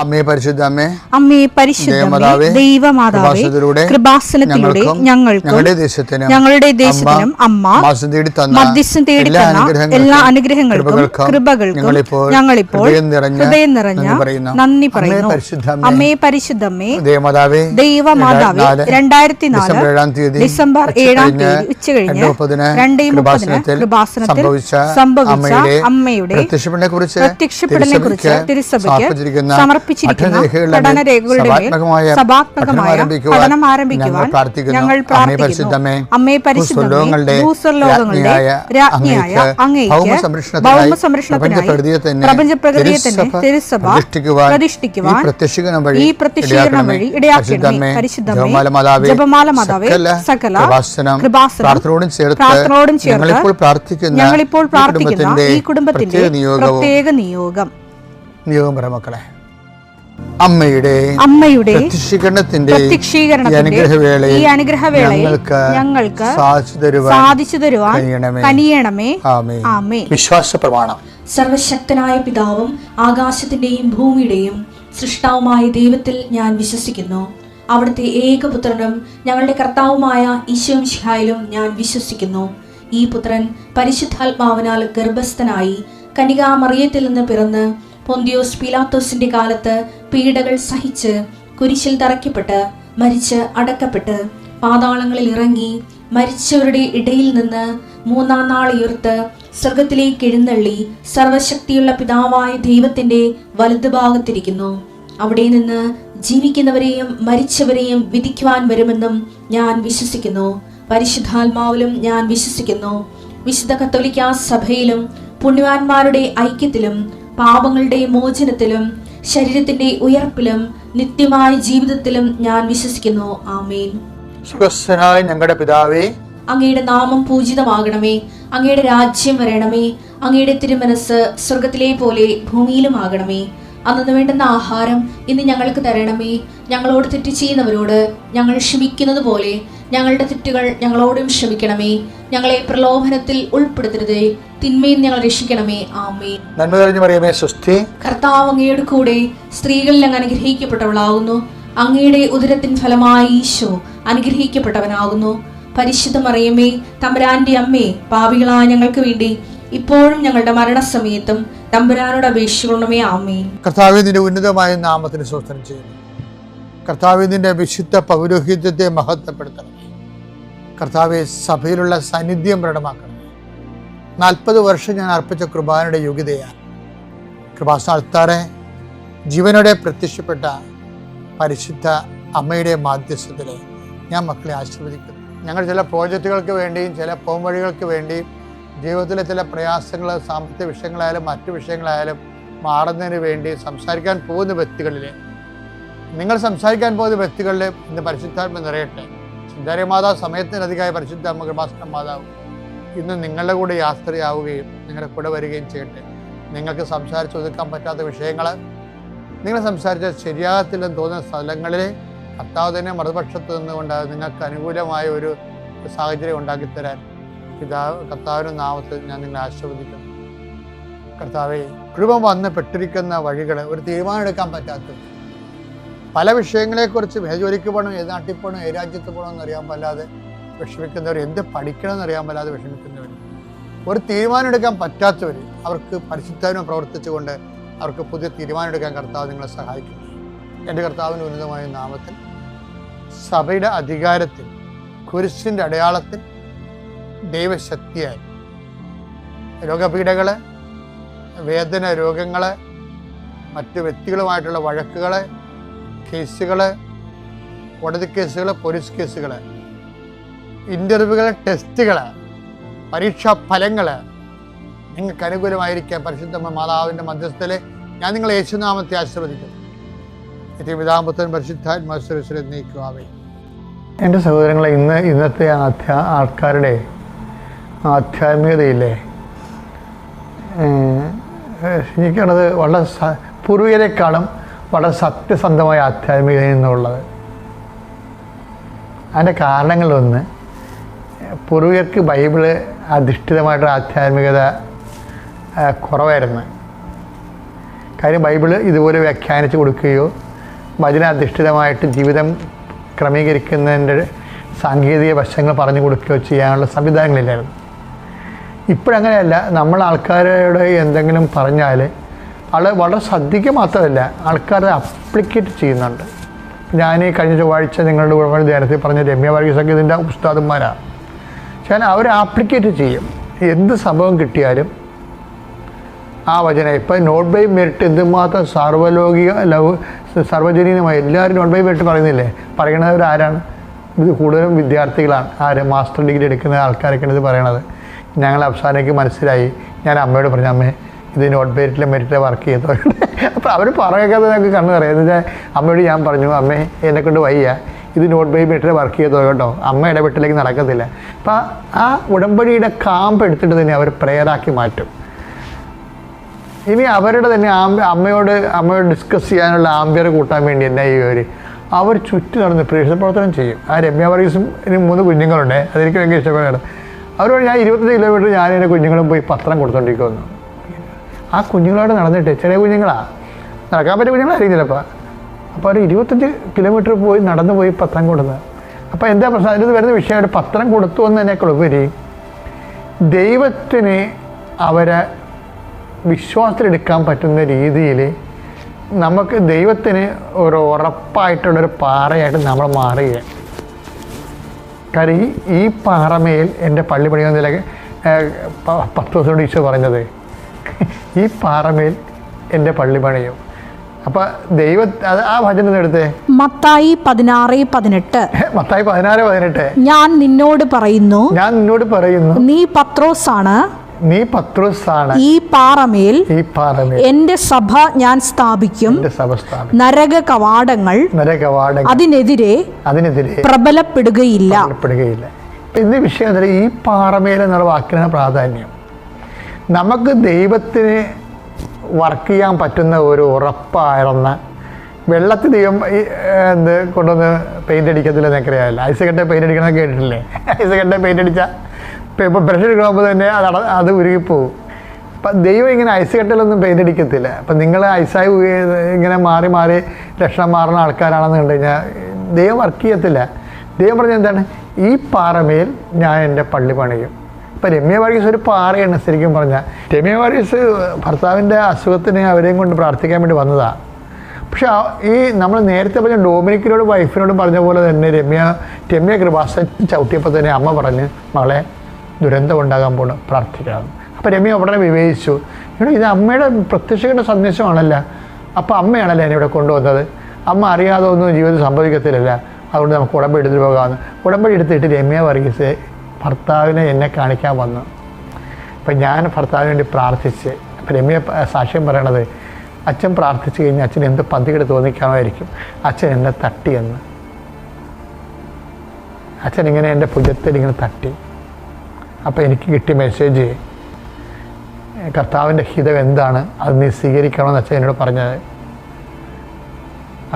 അമ്മേ പരിശുദ്ധ അമ്മേ, അമ്മേ പരിശുദ്ധമേ, ദൈവമാതാവേ, കൃപാസനത്തിലൂടെ ഞങ്ങൾക്കും ഞങ്ങളുടെ ദേശത്തിനും അമ്മ മധ്യസ്ഥം തേടി തന്ന എല്ലാ അനുഗ്രഹങ്ങൾക്കും കൃപകൾക്കും ഞങ്ങളിപ്പോൾ ഹൃദയം നിറഞ്ഞ നന്ദി പറയുന്നു. അമ്മേ പരിശുദ്ധമേ, ദൈവമാതാവേ, 2004 ഡിസംബർ 7 ഉച്ചകഴിഞ്ഞ് 2:30 കൃപാസനത്തിൽ സംഭവിച്ച അമ്മയുടെ പ്രത്യക്ഷപ്പെടലിനെ കുറിച്ച് തിരുസഭയ്ക്ക് സമർപ്പിച്ചിരിക്കുന്ന പഠനരേഖകളുടെ സഭാത്മകമായ പഠനം ആരംഭിക്കുവാൻ ഞങ്ങൾ പ്രാർത്ഥിക്കുന്നു. അമ്മേ പരിശുദ്ധമേ, ഭൂസ്വർലോകങ്ങളുടെ രാജ്ഞിയായ അങ്ങേയ്ക്ക് ഭൗമസംരക്ഷണത്തിനായി പ്രപഞ്ചപ്രകൃതിയെ തന്നെ തിരുസഭ പ്രതിഷ്ഠിക്കുവാൻ ഈ പ്രത്യക്ഷീകരണം വഴി ഇടയാക്കണമേ. പരിശുദ്ധമേ, ജപമാല മാതാവേ, സകല കൃപാസനം പ്രാർത്ഥനയോടും ചേർത്ത് ഞങ്ങളിപ്പോൾ പ്രാർത്ഥിക്കുന്ന ഈ കുടുംബത്തിന്റെ പ്രത്യേക നിയോഗം മക്കളെ, അമ്മയുടെ പ്രത്യക്ഷീകരണത്തിന്റെ ഈ അനുഗ്രഹവേളയിൽ ഞങ്ങൾക്ക് സാധിച്ചു തരുവാൻ കനിയണമേ. ആമേൻ. വിശ്വാസ പ്രമാണം. സർവശക്തനായ പിതാവും ആകാശത്തിന്റെയും ഭൂമിയുടെയും സൃഷ്ടാവുമായ ദൈവത്തിൽ ഞാൻ വിശ്വസിക്കുന്നു. അവിടുത്തെ ഏകപുത്രനും ഞങ്ങളുടെ കർത്താവുമായ ഈശോ മിശിഹായിലും ഞാൻ വിശ്വസിക്കുന്നു. ഈ പുത്രൻ പരിശുദ്ധാത്മാവിനാൽ ഗർഭസ്ഥനായി കന്യകാമറിയത്തിൽ നിന്ന് പിറന്ന് പൊന്തിയോസ് പീലാത്തോസിന്റെ കാലത്ത് പീഡകൾ സഹിച്ച് കുരിശിൽ തറയ്ക്കപ്പെട്ട് മരിച്ച് അടക്കപ്പെട്ട് പാതാളങ്ങളിൽ ഇറങ്ങി മരിച്ചവരുടെ ഇടയിൽ നിന്ന് 3-ാം നാൾ ഉയർത്ത് സ്വർഗത്തിലേക്ക് എഴുന്നള്ളി സർവശക്തിയുള്ള പിതാവായ ദൈവത്തിന്റെ വലതുഭാഗത്തിരിക്കുന്നു. അവിടെ നിന്ന് ജീവിക്കുന്നവരെയും മരിച്ചവരെയും വിധിക്കുവാൻ വരുമെന്നും ഞാൻ വിശ്വസിക്കുന്നു. പരിശുദ്ധാത്മാവിലും ഞാൻ വിശ്വസിക്കുന്നു. വിശുദ്ധ കത്തോലിക്കാ സഭയിലും പുണ്യവാന്മാരുടെ ഐക്യത്തിലും പാപങ്ങളുടെ മോചനത്തിലും ശരീരത്തിന്റെ ഉയർപ്പിലും നിത്യമായ ജീവിതത്തിലും ഞാൻ വിശ്വസിക്കുന്നു. ആമേൻ. സ്വർഗ്ഗസ്ഥനായ ഞങ്ങളുടെ പിതാവേ, അങ്ങയുടെ നാമം പൂജിതമാകണമേ. അങ്ങയുടെ രാജ്യം വരണമേ. അങ്ങയുടെ തിരുമനസ് സ്വർഗത്തിലെ പോലെ ഭൂമിയിലും ആകണമേ. അന്നു വേണ്ടുന്ന ആഹാരം ഇന്ന് ഞങ്ങൾക്ക് തരണമേ. ഞങ്ങളോട് തെറ്റ് ചെയ്യുന്നവരോട് ഞങ്ങൾ ക്ഷമിക്കുന്നത് പോലെ ഞങ്ങളുടെ തെറ്റുകൾ ഞങ്ങളോടും ക്ഷമിക്കണമേ. ഞങ്ങളെ പ്രലോഭനത്തിൽ ഉൾപ്പെടുത്തരുതേ, തിന്മയിൽ ഞങ്ങൾ രക്ഷിക്കണമേ. ആമേൻ. നന്മ നിറഞ്ഞ മറിയമേ, സ്വസ്തി. കർത്താവ് അങ്ങയുടെ കൂടെ സ്ത്രീകളിൽ അങ്ങ് അനുഗ്രഹിക്കപ്പെട്ടവളാകുന്നു. അങ്ങയുടെ ഉദരത്തിൻ ഫലമായി ഈശോ അനുഗ്രഹിക്കപ്പെട്ടവനാകുന്നു. പരിശുദ്ധ മറിയമേ, തമ്പുരാന്റെ അമ്മേ, പാപികളായ ഞങ്ങൾക്ക് വേണ്ടി ഇപ്പോഴും ഞങ്ങളുടെ മരണസമയത്തും തമ്പുരാനോട് അപേക്ഷിക്കണമേ. ആമേൻ. കർത്താവേ, നിന്റെ ഉന്നതമായ നാമത്തിന് സ്തോത്രം ചെയ്യുന്നു. കർത്താവേ, നിന്റെ വിശുദ്ധ പൗരോഹിത്യത്തെ മഹത്വപ്പെടുത്തണം. കർത്താവെ, സഭയിലുള്ള സാന്നിധ്യം പ്രകടമാക്കണം. 40 വർഷം ഞാൻ അർപ്പിച്ച കൃപാനയുടെ യോഗ്യതയാണ്. കൃപാസ്ഥാനത്താറെ ജീവനോടെ പ്രത്യക്ഷപ്പെട്ട പരിശുദ്ധ അമ്മയുടെ മാധ്യസ്ഥത്തിൽ ഞാൻ മക്കളെ ആശീർവദിക്കുന്നു. ഞങ്ങൾ ചില പ്രോജക്റ്റുകൾക്ക് വേണ്ടിയും ചില പോംവഴികൾക്ക് വേണ്ടിയും ജീവിതത്തിലെ ചില പ്രയാസങ്ങൾ, സാമ്പത്തിക വിഷയങ്ങളായാലും മറ്റു വിഷയങ്ങളായാലും മാറുന്നതിന് വേണ്ടി സംസാരിക്കാൻ പോകുന്ന വ്യക്തികളിൽ, നിങ്ങൾ സംസാരിക്കാൻ പോകുന്ന വ്യക്തികളിൽ ഇന്ന് പരിശുദ്ധാത്മ നിറയട്ടെ. സുന്ദരമാതാവ് സമയത്തിനധികമായ പരിശുദ്ധ അമ്മ കൃപാസന മാതാവ് ഇന്ന് നിങ്ങളുടെ കൂടെ യാത്രയാവുകയും നിങ്ങളുടെ കൂടെ വരികയും ചെയ്യട്ടെ. നിങ്ങൾക്ക് സംസാരിച്ച് ഒതുക്കാൻ പറ്റാത്ത വിഷയങ്ങൾ, നിങ്ങൾ സംസാരിച്ച ശരിയാകത്തില്ലെന്ന് തോന്നുന്ന സ്ഥലങ്ങളിൽ കർത്താവ് തന്നെ മറുപക്ഷത്ത് നിന്നുകൊണ്ട് നിങ്ങൾക്ക് അനുകൂലമായ ഒരു സാഹചര്യം ഉണ്ടാക്കിത്തരാൻ കർത്താവിൻ്റെ നാമത്തിൽ ഞാൻ നിങ്ങളെ ആശീർവദിക്കുന്നു. കർത്താവെ, കുടുംബം വന്ന് പെട്ടിരിക്കുന്ന വഴികൾ ഒരു തീരുമാനം എടുക്കാൻ പറ്റാത്തത്, പല വിഷയങ്ങളെക്കുറിച്ച് ഏത് ജോലിക്ക് പോകണം, ഏത് നാട്ടിൽ പോകണം, ഏത് രാജ്യത്ത് പോകണമെന്ന് അറിയാൻ പറ്റാതെ വിഷമിക്കുന്നവർ, എന്ത് പഠിക്കണമെന്ന് അറിയാൻ പറ്റാതെ വിഷമിക്കുന്നവർ, ഒരു തീരുമാനം എടുക്കാൻ പറ്റാത്തവർ, അവർക്ക് പരിശുദ്ധാത്മാവ് പ്രവർത്തിച്ചുകൊണ്ട് അവർക്ക് പുതിയ തീരുമാനം എടുക്കാൻ കർത്താവ് നിങ്ങളെ സഹായിക്കുന്നു. എൻ്റെ കർത്താവിൻ്റെ ഉന്നതമായ നാമത്തിൽ സഭയുടെ അധികാരത്തിൽ കുരിശിൻ്റെ അടയാളത്തിൽ ദൈവശക്തിയായി രോഗപീഠകൾ, വേദന രോഗങ്ങൾ, മറ്റ് വ്യക്തികളുമായിട്ടുള്ള വഴക്കുകൾ, കേസുകൾ, കോടതി കേസുകൾ, പോലീസ് കേസുകൾ, ഇൻ്റർവ്യൂകൾ, ടെസ്റ്റുകൾ, പരീക്ഷാ ഫലങ്ങൾ നിങ്ങൾക്ക് അനുകൂലമായിരിക്കാൻ പരിശുദ്ധ മാതാവിൻ്റെ മധ്യസ്ഥത്തിൽ ഞാൻ നിങ്ങളെ യേശുനാമത്തെ ആശീർവദിക്കുന്നു. പിതാപുത്രൻ പരിശുദ്ധാത്മാവിനെ നീക്കുവാവേ. എൻ്റെ സഹോദരങ്ങളെ, ഇന്നത്തെ ആൾക്കാരുടെ ആധ്യാത്മികതയില്ലേ, എനിക്കത് വളരെ പൂർവികരെക്കാളും വളരെ സത്യസന്ധമായ ആധ്യാത്മികതയിൽ നിന്നുള്ളത്. അതിൻ്റെ കാരണങ്ങളൊന്ന്, പൂർവികർക്ക് ബൈബിള് അധിഷ്ഠിതമായിട്ടുള്ള ആധ്യാത്മികത കുറവായിരുന്നു. കാര്യം ബൈബിള് ഇതുപോലെ വ്യാഖ്യാനിച്ച് കൊടുക്കുകയോ വചനാധിഷ്ഠിതമായിട്ട് ജീവിതം ക്രമീകരിക്കുന്നതിൻ്റെ സാങ്കേതിക വശങ്ങൾ പറഞ്ഞു കൊടുക്കുകയോ ചെയ്യാനുള്ള സംവിധാനങ്ങളില്ലായിരുന്നു. ഇപ്പോഴങ്ങനെയല്ല. നമ്മൾ ആൾക്കാരോട് എന്തെങ്കിലും പറഞ്ഞാൽ വളരെ ശ്രദ്ധിക്കുക മാത്രമല്ല, ആൾക്കാരെ അപ്ലിക്കേറ്റ് ചെയ്യുന്നുണ്ട്. ഞാൻ ഈ കഴിഞ്ഞ ചൊവ്വാഴ്ച നിങ്ങളുടെ കൂടെ ധ്യാനത്തിൽ പറഞ്ഞ രമ്യ വർഗീസൊക്കെ ഇതിൻ്റെ ഉസ്താദന്മാരാണ്. പക്ഷേ അവർ ആപ്ലിക്കേറ്റ് ചെയ്യും. എന്ത് സംഭവം കിട്ടിയാലും ആ വചനം ഇപ്പം നോട്ട് ബൈ മെറിറ്റ് എന്തുമാത്രം സർവ്വജനീയമായി എല്ലാവരും നോട്ട് ബൈ മെറിറ്റ് പറയുന്നില്ലേ? പറയണവർ ആരാണ്? ഇത് കൂടുതലും വിദ്യാർത്ഥികളാണ്. മാസ്റ്റർ ഡിഗ്രി എടുക്കുന്ന ആൾക്കാരൊക്കെയാണ് ഇത് പറയണത്. ഞങ്ങൾ അവസാനമേക്ക് മനസ്സിലായി. ഞാൻ അമ്മയോട് പറഞ്ഞു, അമ്മേ ഇത് നോട്ട് മെറിറ്റിലെ മെറിറ്റിലെ വർക്ക് ചെയ്തോ. അപ്പോൾ അവർ പറയാതെ ഞങ്ങൾക്ക് കണ്ണു പറയാം. എന്ന് വെച്ചാൽ അമ്മയോട് ഞാൻ പറഞ്ഞു, അമ്മേ എന്നെക്കൊണ്ട് വയ്യ, ഇത് നോട്ട് ബൈ മെറിറ്റിലെ വർക്ക് ചെയ്തോ കേട്ടോ, അമ്മ ഇടപെട്ടിലേക്ക് നടക്കത്തില്ല. അപ്പം ആ ഉടമ്പടിയുടെ കാമ്പ് എടുത്തിട്ട് തന്നെ അവർ പ്രേയറാക്കി മാറ്റും. ഇനി അവരുടെ തന്നെ അമ്മയോട് ഡിസ്കസ് ചെയ്യാനുള്ള ആംബിയർ കൂട്ടാൻ വേണ്ടി എന്നാ അവർ ചുറ്റി നടന്ന് പ്രേക്ഷക പ്രവർത്തനം ചെയ്യും. ആ രമ്യ വർഗീസും ഇനി 3 കുഞ്ഞുങ്ങളുണ്ട്. അതെനിക്ക് ഭയങ്കര ഇഷ്ടപ്പെടുകയാണ്. അവരോട് ഞാൻ 25 കിലോമീറ്റർ ഞാൻ എൻ്റെ കുഞ്ഞുങ്ങളും പോയി പത്രം കൊടുത്തോണ്ടിരിക്കുന്നു. ആ കുഞ്ഞുങ്ങളോട് നടന്നിട്ട്, ചെറിയ കുഞ്ഞുങ്ങളാണ്, നടക്കാൻ പറ്റിയ കുഞ്ഞുങ്ങളായിരിക്കും ചിലപ്പോൾ. അപ്പോൾ അവർ 25 കിലോമീറ്റർ പോയി നടന്നു പോയി പത്രം കൊടുക്കുന്നത്. അപ്പോൾ എന്താ പ്രശ്നം? അതിന് വരുന്ന വിഷയമായിട്ട് പത്രം കൊടുത്തു എന്നതിനേക്കാൾ ഉപരി ദൈവത്തിന് അവരെ വിശ്വാസത്തിലെടുക്കാൻ പറ്റുന്ന രീതിയിൽ നമുക്ക് ദൈവത്തിന് ഒരു ഉറപ്പായിട്ടുള്ളൊരു പാറയായിട്ട് നമ്മൾ മാറുകയാണ്. കാര്യം ഈ പാറമേൽ എൻ്റെ പള്ളി പണിയുന്നതിലൊക്കെ 10 ദിവസം കൊണ്ട് ഈശോ പറഞ്ഞത്, ഈ പാറമേൽ എൻ്റെ പള്ളി പണിയും. അപ്പം ആ വചനം എടുത്തേ, മത്തായി 16:18. മത്തായി 16:18. ഞാൻ നിന്നോട് പറയുന്നു നീ പത്രോസാണ്, ഈ പാറമേൽ എന്റെ സഭ ഞാൻ സ്ഥാപിക്കും, നരക കവാടങ്ങൾ അതിനെതിരെ പ്രബലപ്പെടുകയില്ല. ഇന്ന് വിഷയം ഈ പാറമേൽ എന്നുള്ള വാക്കിനാണ് പ്രാധാന്യം. നമുക്ക് ദൈവത്തിന് വർക്ക് ചെയ്യാൻ പറ്റുന്ന ഒരു ഉറപ്പായിരുന്ന വെള്ളത്തിൽ ദൈവം കൊണ്ടുവന്ന് പെയിൻ്റ് അടിക്കത്തില്ലെന്നൊക്കെ അറിയാമല്ലോ. ഐസകട്ടെ പെയിൻ്റ് അടിക്കണമെന്ന് കേട്ടിട്ടില്ലേ? ഐസകട്ടെ പെയിൻ്റ് അടിച്ചാൽ ഇപ്പോൾ ബ്രഷ് എടുക്കുമ്പോൾ തന്നെ അത് ഉരുകിപ്പോവും. അപ്പം ദൈവം ഇങ്ങനെ ഐസ് കെട്ടലൊന്നും പെയിൻ്റ് അടിക്കത്തില്ല. അപ്പം നിങ്ങൾ ഐസായി ഇങ്ങനെ മാറി മാറി ലക്ഷണം മാറുന്ന ആൾക്കാരാണെന്ന് കണ്ടു കഴിഞ്ഞാൽ ദൈവം വർക്ക് ചെയ്യത്തില്ല. ദൈവം പറഞ്ഞ എന്താണ്? ഈ പാറമേൽ ഞാൻ എൻ്റെ പള്ളി പണിയും. ഇപ്പം രമ്യ വർഗീസ് ഒരു പാറയാണ് ശരിക്കും പറഞ്ഞാൽ. രമ്യ വർഗീസ് ഭർത്താവിൻ്റെ അസുഖത്തിന് അവരെയും കൊണ്ട് പ്രാർത്ഥിക്കാൻ വേണ്ടി വന്നതാണ്. പക്ഷെ ഈ നമ്മൾ നേരത്തെ പറഞ്ഞ ഡൊമിനിക്കിനോടും വൈഫിനോടും പറഞ്ഞ പോലെ തന്നെ രമ്യ കൃപാസൻ ചവിട്ടിയപ്പോൾ തന്നെ അമ്മ പറഞ്ഞ്, മകളെ ദുരന്തം ഉണ്ടാകാൻ പോകണം, പ്രാർത്ഥിക്കണം. അപ്പോൾ രമ്യ ഉടനെ വിവേചിച്ചു, ഇത് അമ്മയുടെ പ്രത്യക്ഷയുടെ സന്ദേശമാണല്ലോ, അപ്പോൾ അമ്മയാണല്ലോ എന്നെ ഇവിടെ കൊണ്ടുവന്നത്, അമ്മ അറിയാതെ ഒന്നും ജീവിതത്തിൽ സംഭവിക്കത്തില്ല, അതുകൊണ്ട് നമുക്ക് ഉടമ്പടി എടുത്തിട്ട് പോകാമെന്ന്. ഉടമ്പടി എടുത്തിട്ട് രമ്യ വർഗീസ് ഭർത്താവിനെ എന്നെ കാണിക്കാൻ വന്നു. അപ്പം ഞാൻ ഭർത്താവിന് വേണ്ടി പ്രാർത്ഥിച്ച്. അപ്പം രമ്യ സാക്ഷ്യം പറയണത്, അച്ഛൻ പ്രാർത്ഥിച്ചു കഴിഞ്ഞാൽ അച്ഛൻ എന്ത് പന്തികേട് തോന്നിക്കാമായിരിക്കും, അച്ഛൻ എന്നെ തട്ടിയെന്ന്. അച്ഛൻ ഇങ്ങനെ എൻ്റെ ഭുജത്തിൽ ഇങ്ങനെ തട്ടി. അപ്പോൾ എനിക്ക് കിട്ടിയ മെസ്സേജ്, കർത്താവിൻ്റെ ഹിതം എന്താണ്, അത് നീ സ്വീകരിക്കണമെന്ന് അച്ഛൻ എന്നോട് പറഞ്ഞത്.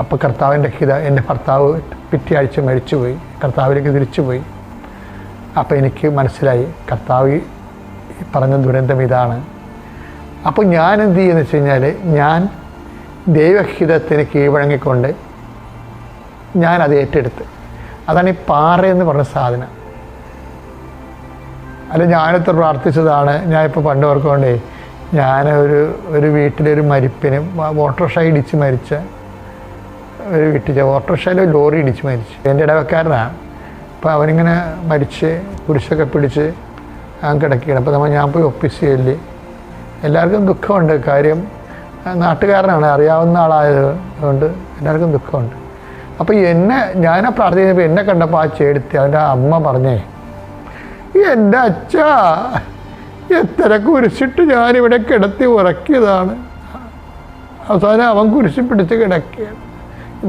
അപ്പോൾ കർത്താവിൻ്റെ ഹിതം, എൻ്റെ ഭർത്താവ് പിറ്റേ ആഴ്ച മരിച്ചുപോയി, കർത്താവിലേക്ക് തിരിച്ചുപോയി. അപ്പോൾ എനിക്ക് മനസ്സിലായി കർത്താവ് പറഞ്ഞ ദുരന്തം ഇതാണ്. അപ്പോൾ ഞാൻ എന്ത് ചെയ്യുമെന്ന് വെച്ച് കഴിഞ്ഞാൽ, ഞാൻ ദൈവഹിതത്തിന് കീഴ്വഴങ്ങിക്കൊണ്ട് ഞാനത് ഏറ്റെടുത്ത്. അതാണ് ഈ പാറ എന്ന് പറഞ്ഞ സാധനം. അല്ല, ഞാനിത്ര പ്രാർത്ഥിച്ചതാണ്. ഞാനിപ്പോൾ പണ്ട് ഓർക്കൊണ്ടേ, ഒരു വീട്ടിലൊരു മരിപ്പിന് ഓട്ടോറിക്ഷ ഇടിച്ച് മരിച്ച ഒരു വീട്ടിൽ, ഓട്ടോറിക്ഷയിൽ ലോറി ഇടിച്ച് മരിച്ചു. എൻ്റെ ഇടവക്കാരനാണ്. അപ്പോൾ അവനിങ്ങനെ മരിച്ച് കുരിശൊക്കെ പിടിച്ച് കിടക്കുകയാണ്. അപ്പോൾ ഞാൻ പോയി ഒപ്പിസ് ചെയ്യില്ലേ, എല്ലാവർക്കും ദുഃഖമുണ്ട്. കാര്യം നാട്ടുകാരനാണ്, അറിയാവുന്ന ആളായത് കൊണ്ട് എല്ലാവർക്കും ദുഃഖമുണ്ട്. അപ്പോൾ ഞാനാ പ്രാർത്ഥിച്ചപ്പോൾ എന്നെ കണ്ടപ്പോൾ ആ ചേടുത്തി അവൻ്റെ അമ്മ പറഞ്ഞേ, എൻ്റെ അച്ഛാ, എത്ര കുരിശിട്ട് ഞാനിവിടെ കിടത്തി ഉറക്കിയതാണ്, അവസാനം അവൻ കുരിശി പിടിച്ച് കിടക്കുകയാണ്.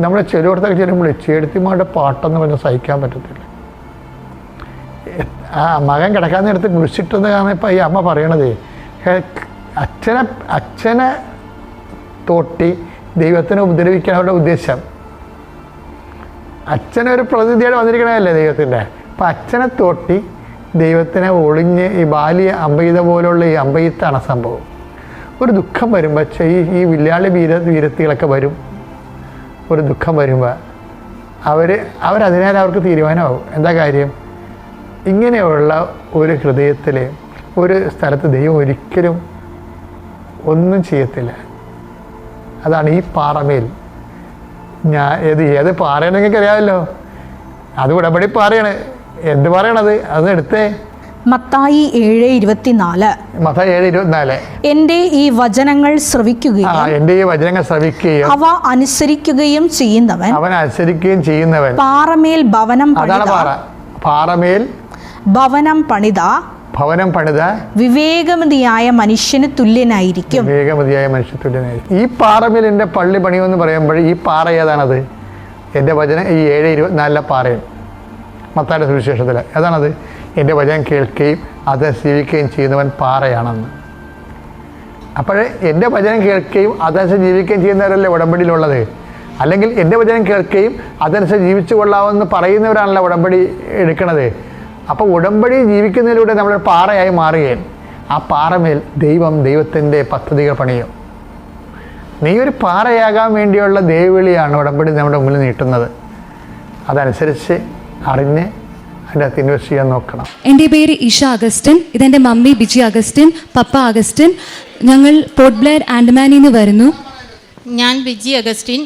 നമ്മളെ ചിലയിടത്തൊക്കെ ചെല്ലുമ്പോൾ ചേടുത്തിമാരുടെ പാട്ടെന്ന് പറഞ്ഞാൽ സഹിക്കാൻ പറ്റത്തില്ല. ആ മകൻ കിടക്കാൻ നേരത്ത് കുരിശിട്ടെന്ന് കാരണം ഇപ്പം ഈ അമ്മ പറയണതേ, അച്ഛനെ തോട്ടി ദൈവത്തിനെ ഉപദ്രവിക്കാനുള്ള ഉദ്ദേശം. അച്ഛനൊരു പ്രതിനിധിയായിട്ട് വന്നിരിക്കണമല്ലേ ദൈവത്തിൻ്റെ. അപ്പം അച്ഛനെ തോട്ടി ദൈവത്തിനെ ഒളിഞ്ഞ് ഈ ബാല്യ അമ്പെയ്ത പോലുള്ള ഈ അമ്പെയ്ത്താണ് സംഭവം. ഒരു ദുഃഖം വരുമ്പോൾ ഈ വില്ലാളി വീരത്തികളൊക്കെ വരും. ഒരു ദുഃഖം വരുമ്പോൾ അവരതിനാൽ അവർക്ക് തീരുമാനമാകും. എന്താ കാര്യം? ഇങ്ങനെയുള്ള ഒരു ഹൃദയത്തിൽ ഒരു സ്ഥലത്ത് ദൈവം ഒരിക്കലും ഒന്നും ചെയ്യത്തില്ല. അതാണ് ഈ പാറമേൽ ഏത് പാറയാണ് നിങ്ങൾക്ക് അറിയാമല്ലോ. അത് ഉടമ്പടി പാറയാണ്. എന്ത് പറയണത്? അത് എടുത്തേ. മത്തായി 7:24. മത്തായി 7:24. എന്റെ ഈ വചനങ്ങൾ ശ്രവിക്കുകയും അവ അനുസരിക്കുകയും ചെയ്യുന്നവൻ പാറമേൽ ഭവനം പണിത വിവേകമതിയായ മനുഷ്യന് തുല്യനായിരിക്കും. ഈ പാറമേൽ എൻ്റെ പള്ളി പണിയെന്ന് പറയുമ്പോൾ ഈ പാറ ഏതാണത്? എൻ്റെ വചനം ഈ 7:24 പാറയും മത്തായിയുടെ സുവിശേഷത്തിൽ ഏതാണത്? എൻ്റെ വചനം കേൾക്കുകയും അത് ജീവിക്കുകയും ചെയ്യുന്നവൻ പാറയാണെന്ന്. അപ്പോൾ എൻ്റെ വചനം കേൾക്കുകയും അതനുസരിച്ച് ജീവിക്കുകയും ചെയ്യുന്നവരല്ലേ ഉടമ്പടിയിലുള്ളത്. അല്ലെങ്കിൽ എൻ്റെ വചനം കേൾക്കുകയും അതനുസരിച്ച് ജീവിച്ചു കൊള്ളാമെന്ന് പറയുന്നവരാണല്ലോ ഉടമ്പടി എടുക്കണത്. അപ്പോൾ ഉടമ്പടി ജീവിക്കുന്നതിലൂടെ നമ്മൾ പാറയായി മാറുകയും ആ പാറമേൽ ദൈവത്തിൻ്റെ പദ്ധതികൾ പണിയും. നീ ഒരു പാറയാകാൻ വേണ്ടിയുള്ള ദൈവവിളിയാണ് ഉടമ്പടി നമ്മുടെ മുന്നിൽ നീട്ടുന്നത്. അതനുസരിച്ച് അറിഞ്ഞ് അതിനകത്ത് ഇൻവെസ്റ്റ് ചെയ്യാൻ നോക്കണം. എൻ്റെ പേര് ഇഷ അഗസ്റ്റിൻ. ഇതെൻ്റെ മമ്മി ബിജി അഗസ്റ്റിൻ, പപ്പ അഗസ്റ്റിൻ. ഞങ്ങൾ പോർട്ട് ബ്ലെയർ ആൻഡമാനിൽ നിന്ന് വരുന്നു. ഞാൻ ബിജി അഗസ്റ്റിൻ.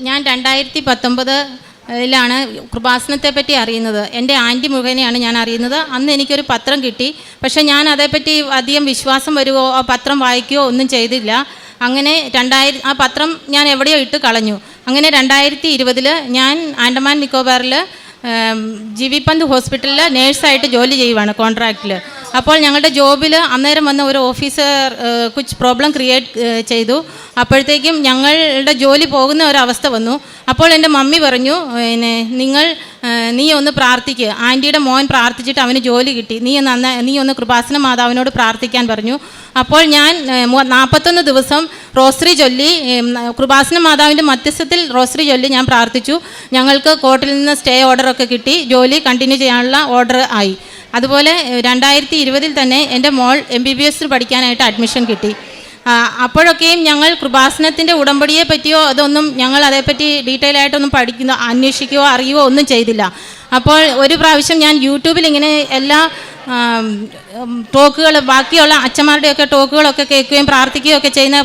ഞാൻ 2019 കൃപാസനത്തെ പറ്റി അറിയുന്നത്. എൻ്റെ ആൻറ്റി മുഖേനയാണ് ഞാൻ അറിയുന്നത്. അന്ന് എനിക്കൊരു പത്രം കിട്ടി. പക്ഷേ ഞാൻ അതേപ്പറ്റി അധികം വിശ്വാസം വരുമോ ആ പത്രം വായിക്കുകയോ ഒന്നും ചെയ്തില്ല. അങ്ങനെ ആ പത്രം ഞാൻ എവിടെയോ ഇട്ട് കളഞ്ഞു. അങ്ങനെ 2020 ഞാൻ ആൻഡമാൻ നിക്കോബാറിൽ GB പന്ത് ഹോസ്പിറ്റലിൽ നേഴ്സായിട്ട് ജോലി ചെയ്യുവാണ് കോൺട്രാക്റ്റിൽ. അപ്പോൾ ഞങ്ങളുടെ ജോബിൽ അന്നേരം വന്ന ഒരു ഓഫീസർ കുച്ച് പ്രോബ്ലം ക്രിയേറ്റ് ചെയ്തു. അപ്പോഴത്തേക്കും ഞങ്ങളുടെ ജോലി പോകുന്ന ഒരവസ്ഥ വന്നു. അപ്പോൾ എൻ്റെ മമ്മി പറഞ്ഞു, നീ ഒന്ന് പ്രാർത്ഥിക്കുക. ആൻറ്റിയുടെ മോൻ പ്രാർത്ഥിച്ചിട്ട് അവന് ജോലി കിട്ടി. നീ ഒന്ന് കൃപാസന മാതാവിനോട് പ്രാർത്ഥിക്കാൻ പറഞ്ഞു. അപ്പോൾ ഞാൻ 41 ദിവസം റോസറി ചൊല്ലി, കൃപാസന മാതാവിൻ്റെ മധ്യസ്ഥത്തിൽ റോസറി ചൊല്ലി ഞാൻ പ്രാർത്ഥിച്ചു. ഞങ്ങൾക്ക് കോർട്ടിൽ നിന്ന് സ്റ്റേ ഓർഡറൊക്കെ കിട്ടി. ജോലി കണ്ടിന്യൂ ചെയ്യാനുള്ള ഓർഡർ ആയി. അതുപോലെ 2020 തന്നെ എൻ്റെ മോൾ MBBS പഠിക്കാനായിട്ട് അഡ്മിഷൻ കിട്ടി. അപ്പോഴൊക്കെയും ഞങ്ങൾ കൃപാസനത്തിൻ്റെ ഉടമ്പടിയെ പറ്റിയോ അതൊന്നും ഞങ്ങൾ അതേപ്പറ്റി ഡീറ്റെയിൽ ആയിട്ടൊന്നും അന്വേഷിക്കുകയോ അറിയുകയോ ഒന്നും ചെയ്തില്ല. അപ്പോൾ ഒരു പ്രാവശ്യം ഞാൻ യൂട്യൂബിൽ ഇങ്ങനെ എല്ലാ ടോക്കുകൾ, ബാക്കിയുള്ള അച്ഛന്മാരുടെയൊക്കെ ടോക്കുകളൊക്കെ കേൾക്കുകയും പ്രാർത്ഥിക്കുകയും ഒക്കെ ചെയ്യുന്ന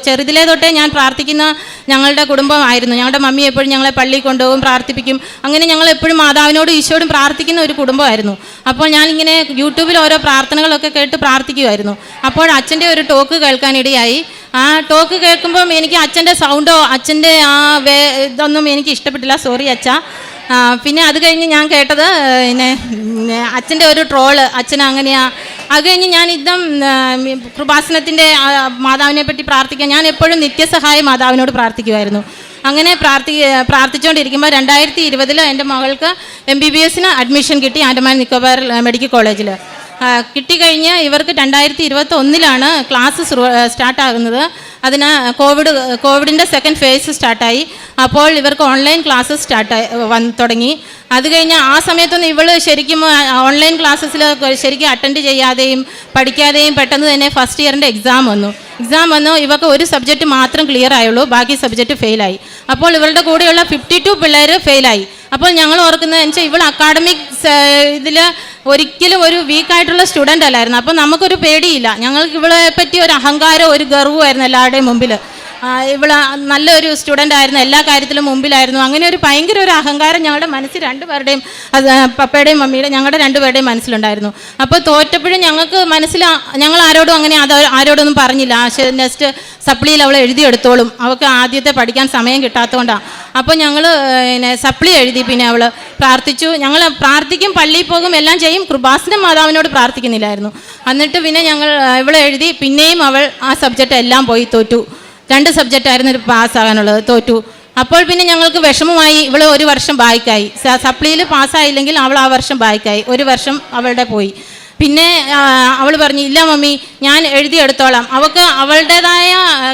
ചെറുതിലേ തൊട്ടേ ഞാൻ പ്രാർത്ഥിക്കുന്ന ഞങ്ങളുടെ കുടുംബമായിരുന്നു. ഞങ്ങളുടെ മമ്മി എപ്പോഴും ഞങ്ങളെ പള്ളിയിൽ കൊണ്ടുപോകും, പ്രാർത്ഥിപ്പിക്കും. അങ്ങനെ ഞങ്ങൾ എപ്പോഴും മാതാവിനോടും ഈശോയോടും പ്രാർത്ഥിക്കുന്ന ഒരു കുടുംബമായിരുന്നു. അപ്പോൾ ഞാനിങ്ങനെ യൂട്യൂബിൽ ഓരോ പ്രാർത്ഥനകളൊക്കെ കേട്ട് പ്രാർത്ഥിക്കുമായിരുന്നു. അപ്പോൾ അച്ഛൻ്റെ ഒരു ടോക്ക് കേൾക്കാനിടയായി. ആ ടോക്ക് കേൾക്കുമ്പം എനിക്ക് അച്ഛൻ്റെ സൗണ്ടോ അച്ഛൻ്റെ ഇതൊന്നും എനിക്ക് ഇഷ്ടപ്പെട്ടില്ല. സോറി അച്ഛാ. പിന്നെ അത് കഴിഞ്ഞ് ഞാൻ കേട്ടത് അച്ഛൻ്റെ ഒരു ട്രോള്, അച്ഛൻ അങ്ങനെയാ. അത് കഴിഞ്ഞ് ഞാൻ കൃപാസനത്തിൻ്റെ മാതാവിനെ പറ്റി പ്രാർത്ഥിക്കാൻ ഞാൻ എപ്പോഴും നിത്യസഹായ മാതാവിനോട് പ്രാർത്ഥിക്കുമായിരുന്നു. അങ്ങനെ പ്രാർത്ഥിച്ചുകൊണ്ടിരിക്കുമ്പോൾ 2020 എൻ്റെ മകൾക്ക് MBBS അഡ്മിഷൻ കിട്ടി ആൻഡമാൻ നിക്കോബാർ മെഡിക്കൽ കോളേജിൽ. കിട്ടിക്കഴിഞ്ഞ് ഇവർക്ക് 2021 ക്ലാസ് സ്റ്റാർട്ടാകുന്നത്. അതിന് കോവിഡിൻ്റെ സെക്കൻഡ് ഫേസ് സ്റ്റാർട്ടായി. അപ്പോൾ ഇവർക്ക് ഓൺലൈൻ ക്ലാസ്സസ് തുടങ്ങി. അത് കഴിഞ്ഞ് ആ സമയത്തൊന്നും ഇവൾ ശരിക്കും ഓൺലൈൻ ക്ലാസ്സസിൽ ശരിക്കും അറ്റൻഡ് ചെയ്യാതെയും പഠിക്കാതെയും പെട്ടെന്ന് തന്നെ ഫസ്റ്റ് ഇയറിൻ്റെ എക്സാം വന്നു. ഇവർക്ക് ഒരു സബ്ജക്റ്റ് മാത്രം ക്ലിയർ ആയുള്ളൂ, ബാക്കി സബ്ജക്റ്റ് ഫെയിലായി. അപ്പോൾ ഇവളുടെ കൂടെയുള്ള 52 പിള്ളേർ ഫെയിലായി. അപ്പോൾ ഞങ്ങൾ ഓർക്കുന്നത് വെച്ചാൽ ഇവൾ അക്കാഡമിക്സ് ഇതിൽ ഒരിക്കലും ഒരു വീക്കായിട്ടുള്ള സ്റ്റുഡൻ്റ് അല്ലായിരുന്നു. അപ്പോൾ നമുക്കൊരു പേടിയില്ല. ഞങ്ങൾക്ക് ഇവളെ പറ്റി ഒരു അഹങ്കാരം, ഒരു ഗർവമായിരുന്നു എല്ലാവരുടെയും മുമ്പിൽ. ഇവൾ നല്ലൊരു സ്റ്റുഡൻ്റ് ആയിരുന്നു, എല്ലാ കാര്യത്തിലും മുമ്പിലായിരുന്നു. അങ്ങനെ ഒരു ഭയങ്കര ഒരു അഹങ്കാരം ഞങ്ങളുടെ മനസ്സിൽ രണ്ടുപേരുടെയും, പപ്പയുടെയും മമ്മിയുടെയും ഞങ്ങളുടെ രണ്ടുപേരുടെയും മനസ്സിലുണ്ടായിരുന്നു. അപ്പോൾ തോറ്റപ്പോഴും ഞങ്ങൾക്ക് ഞങ്ങൾ ആരോടും ആരോടൊന്നും പറഞ്ഞില്ല. നെക്സ്റ്റ് സപ്ലിയിൽ അവൾ എഴുതിയെടുത്തോളും, അവൾക്ക് ആദ്യത്തെ പഠിക്കാൻ സമയം കിട്ടാത്തതുകൊണ്ടാണ്. അപ്പോൾ ഞങ്ങൾ സപ്ലി എഴുതി. പിന്നെ അവൾ പ്രാർത്ഥിച്ചു. ഞങ്ങൾ പ്രാർത്ഥിക്കും, പള്ളിയിൽ പോകും, എല്ലാം ചെയ്യും. കൃപാസന മാതാവിനോട് പ്രാർത്ഥിക്കുന്നില്ലായിരുന്നു. എന്നിട്ട് പിന്നെ ഇവളെ എഴുതി. പിന്നെയും അവൾ ആ സബ്ജക്റ്റ് എല്ലാം പോയി തോറ്റു. 2 സബ്ജക്റ്റായിരുന്നു പാസ്സാകാനുള്ളത്, തോറ്റു. അപ്പോൾ പിന്നെ ഞങ്ങൾക്ക് വിഷമമായി. ഇവൾ ഒരു വർഷം ബാക്കായി. സപ്ലിയിൽ പാസ്സായില്ലെങ്കിൽ അവൾ ആ വർഷം ബാക്കായി. ഒരു വർഷം അവളുടെ പോയി. പിന്നെ അവൾ പറഞ്ഞു, ഇല്ല മമ്മി ഞാൻ എഴുതിയെടുത്തോളാം. അവൾക്ക് അവളുടേതായ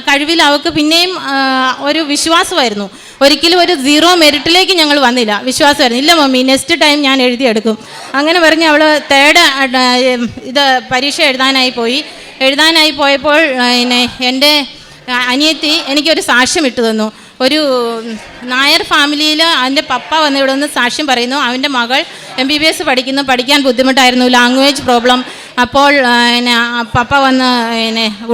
കഴിവിൽ അവൾക്ക് പിന്നെയും ഒരു വിശ്വാസമായിരുന്നു. ഒരിക്കലും ഒരു 0 മെറിറ്റിലേക്ക് ഞങ്ങൾ വന്നില്ല, വിശ്വാസമായിരുന്നു. ഇല്ല മമ്മി നെക്സ്റ്റ് ടൈം ഞാൻ എഴുതിയെടുക്കും. അങ്ങനെ പറഞ്ഞ് അവൾ 3rd പരീക്ഷ എഴുതാനായി പോയി. എഴുതാനായി പോയപ്പോൾ എൻ്റെ അനിയത്തി എനിക്കൊരു സാക്ഷ്യം ഇട്ടു തന്നു. ഒരു നായർ ഫാമിലിയിൽ അതിൻ്റെ പപ്പ വന്ന് ഇവിടെ നിന്ന് സാക്ഷ്യം പറയുന്നു. അവൻ്റെ മകൾ MBBS പഠിക്കുന്നു, പഠിക്കാൻ ബുദ്ധിമുട്ടായിരുന്നു, ലാംഗ്വേജ് പ്രോബ്ലം. അപ്പോൾ പപ്പ വന്ന്